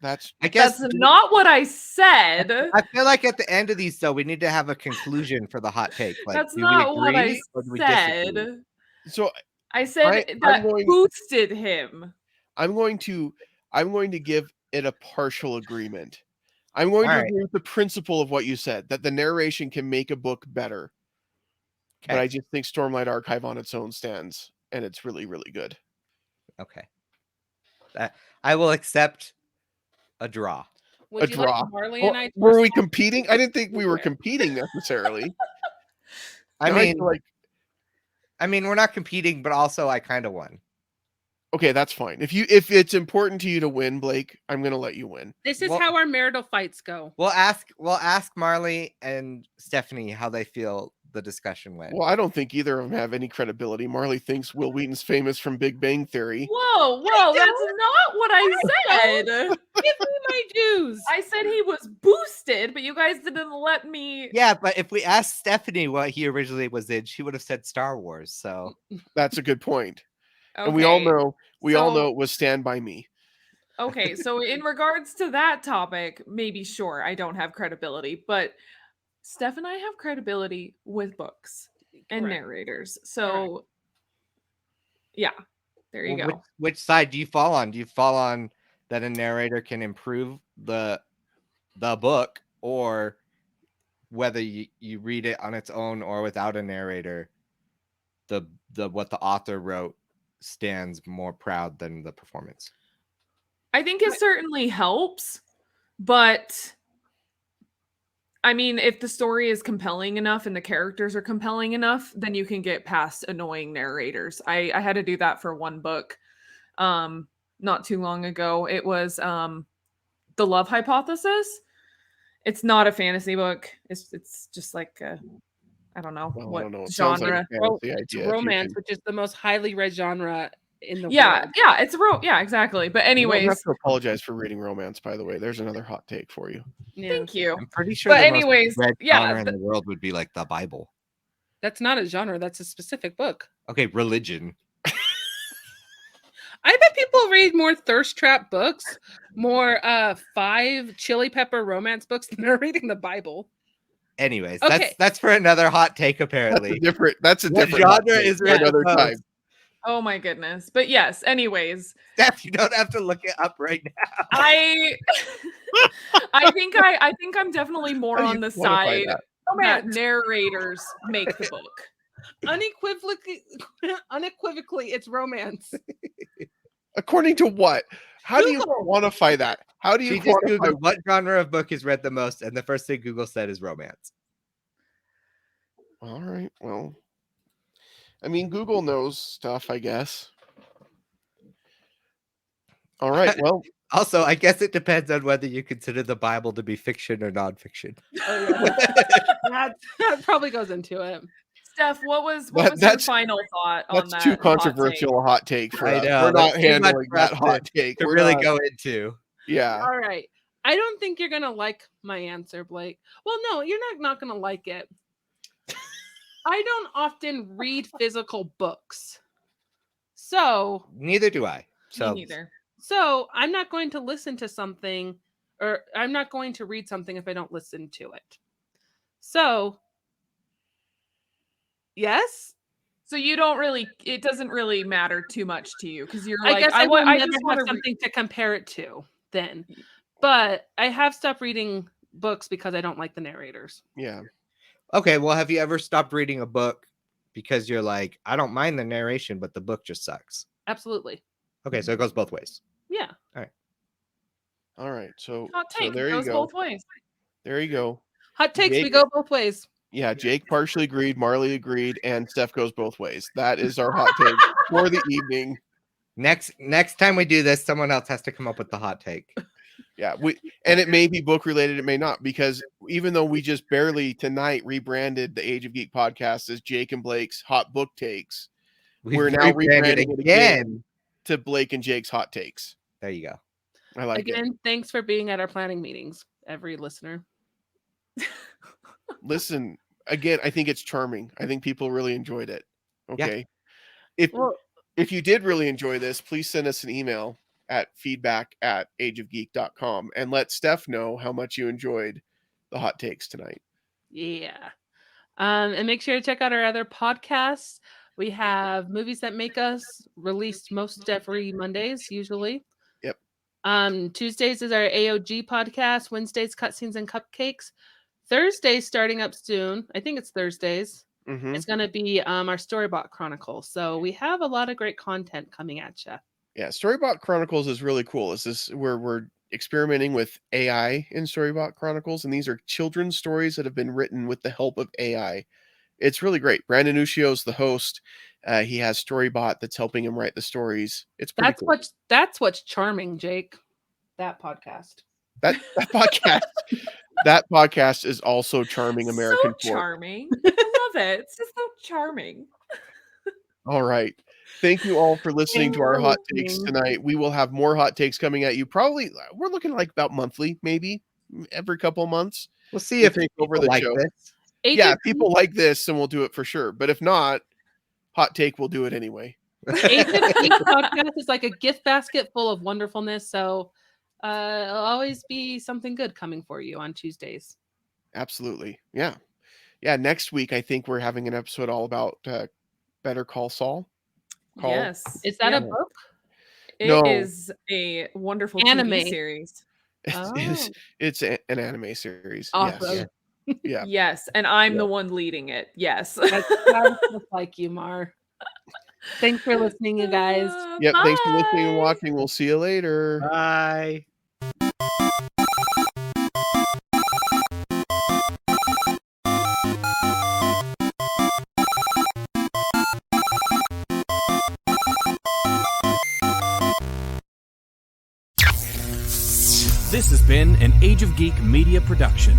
S3: That's not what I said.
S4: I feel like at the end of these, though, we need to have a conclusion for the hot take. Like,
S3: that's not what I said.
S1: So
S3: I said that boosted him.
S1: I'm going to give it a partial agreement. I'm going to agree with the principle of what you said, that the narration can make a book better. Okay. But I just think Stormlight Archive on its own stands, and it's really, really good.
S4: Okay. I will accept a draw.
S2: Would you
S1: draw.
S2: Like Marlee and I
S1: were we competing? I didn't think we were competing necessarily.
S4: I mean, we're not competing, but also I kind of won.
S1: Okay, that's fine. If it's important to you to win, Blake, I'm gonna let you win.
S2: This is
S4: Well-
S2: how our marital fights go.
S4: We'll ask Marlee and Stephanie how they feel the discussion went.
S1: Well, I don't think either of them have any credibility. Marlee thinks Will Wheaton's famous from Big Bang Theory.
S3: Whoa, that's not what I said.
S2: Give me my dues.
S3: I said he was boosted, but you guys didn't let me.
S4: Yeah, but if we asked Stephanie what he originally was in, she would have said Star Wars. So
S1: That's a good point.
S3: Okay.
S1: And we all know
S3: So-
S1: it was Stand By Me.
S3: Okay, so in regards to that topic, maybe sure, I don't have credibility, but Steph and I have credibility with books and
S2: Correct.
S3: narrators. So yeah, there you go.
S4: Which side do you fall on? Do you fall on that a narrator can improve the book, or whether you read it on its own or without a narrator, the what the author wrote stands more proud than the performance?
S3: I think it certainly helps, but I mean, if the story is compelling enough and the characters are compelling enough, then you can get past annoying narrators. I had to do that for one book not too long ago. It was The Love Hypothesis. It's not a fantasy book. It's just like I don't know
S1: Well,
S3: what
S1: I don't know. It sounds like
S3: genre.
S1: a fantasy
S2: It's
S1: idea if you
S2: romance,
S1: can-
S2: which is the most highly read genre in the
S3: Yeah,
S2: world.
S3: yeah, it's yeah, exactly. But
S1: You don't
S3: anyways,
S1: have to apologize for reading romance, by the way. There's another hot take for you.
S2: Yeah.
S3: thank you.
S4: I'm pretty sure
S3: But
S4: the most
S3: anyways,
S4: read
S3: yeah,
S4: genre in the world would be like the Bible.
S2: That's not a genre. That's a specific book.
S4: Okay, religion.
S2: I bet people read more thirst trap books, more 5 chili pepper romance books than they're reading the Bible.
S4: Anyways,
S2: Okay.
S4: that's for another hot take.
S1: That's a
S4: Apparently,
S1: different. That's a
S4: What
S1: different hot
S4: genre
S1: take
S4: is
S1: for
S4: read
S1: another
S4: the most?
S1: time.
S3: Oh my goodness. But yes, anyways,
S4: Steph, you don't have to look it up right now.
S3: I think I'm definitely more
S1: How do
S3: on
S1: you
S3: the
S1: quantify
S3: side
S1: that?
S3: that narrators make the book.
S2: Unequivocally, it's romance.
S1: According to what? How do you
S2: Google.
S1: quantify that? How do you
S4: She just
S1: quantify?
S4: googled what genre of book is read the most, and the first thing Google said is romance.
S1: All right. Well, I mean, Google knows stuff, I guess. All right. Well,
S4: Also, I guess it depends on whether you consider the Bible to be fiction or nonfiction.
S2: Oh, yeah. that probably goes into it.
S3: Steph, what was your
S1: that's-
S3: final thought on
S1: that's
S3: that?
S1: too
S3: hot take?
S1: controversial a hot take for
S4: I
S1: us.
S4: know,
S1: We're not
S4: that's too much
S1: handling
S4: for us
S1: that hot take.
S4: to
S1: We're
S4: really
S1: not-
S4: go into.
S1: Yeah.
S2: All right. I don't think you're gonna like my answer, Blake. Well, no, you're not gonna like it. I don't often read physical books. So
S4: Neither do I. So
S3: Me neither.
S2: I'm not going to listen to something, or I'm not going to read something if I don't listen to it. So yes,
S3: So you don't really, it doesn't really matter too much to you because you're
S2: I
S3: like,
S2: guess I will
S3: I
S2: never
S3: just want
S2: have
S3: to
S2: something to compare it to then. But I have stopped reading books because I don't like the narrators.
S1: Yeah.
S4: okay, well, have you ever stopped reading a book because you're like, I don't mind the narration, but the book just sucks?
S2: Absolutely.
S4: Okay, so it goes both ways.
S2: Yeah.
S1: All right. So,
S3: hot take.
S1: there you
S3: Goes
S1: go.
S3: both ways.
S1: There you go.
S2: Hot takes, we
S1: Jake-
S2: go both ways.
S1: Yeah, Jake partially agreed, Marlee agreed, and Steph goes both ways. That is our hot take for the evening.
S4: Next time we do this, someone else has to come up with the hot take.
S1: Yeah, and it may be book related, it may not, because even though we just barely tonight rebranded the Age of Geek podcast as Jake and Blake's hot book takes, we're now rebranding it again to Blake and Jake's hot takes.
S4: There you go.
S1: I like it.
S2: Again, thanks for being at our planning meetings, every listener.
S1: Listen, again, I think it's charming. I think people really enjoyed it.
S4: Yeah.
S1: Okay.
S2: Well,
S1: If you did really enjoy this, please send us an email at feedback@ageofgeek.com and let Steph know how much you enjoyed the hot takes tonight.
S2: yeah. And make sure to check out our other podcasts. We have Movies That Make Us, released most every Mondays, usually.
S1: Yep.
S2: Tuesdays is our AOG podcast. Wednesdays, Cutscenes and Cupcakes. Thursdays, starting up soon. I think it's Thursdays.
S1: Mhm.
S2: It's going to be our Storybot Chronicle. So we have a lot of great content coming at you.
S1: Yeah, Storybot Chronicles is really cool. It's this where we're experimenting with AI in Storybot Chronicles, and these are children's stories that have been written with the help of AI. It's really great. Brandon Ushio's the host. He has Storybot that's helping him write the stories. It's pretty cool.
S2: That's what's charming, Jake. That podcast.
S1: That podcast. That podcast is also charming American
S3: So
S1: folk.
S3: charming. I love it. It's just so charming.
S1: All right. Thank you all for listening to our hot takes tonight. We will have more hot takes coming at you. Probably, we're looking like about monthly, maybe every couple of months.
S4: We'll see if
S1: take over
S4: people
S1: the
S4: like
S1: show.
S4: this.
S1: Yeah, people like this, and we'll do it for sure. But if not, hot take, we'll do it anyway.
S2: Age of Geek podcast is like a gift basket full of wonderfulness. So it'll always be something good coming for you on Tuesdays.
S1: Absolutely. Yeah. Next week, I think we're having an episode all about Better Call Saul.
S3: Yes.
S2: Is that a book?
S3: It is a wonderful
S2: anime
S3: TV series.
S1: It's an anime series.
S2: Awesome.
S1: Yeah.
S3: Yes, and I'm the one leading it. Yes.
S2: That's just like you, Mar. Thanks for listening, you guys.
S1: Yep. Thanks for listening and watching. We'll see you later.
S4: Bye.
S5: This has been an Age of Geek media production.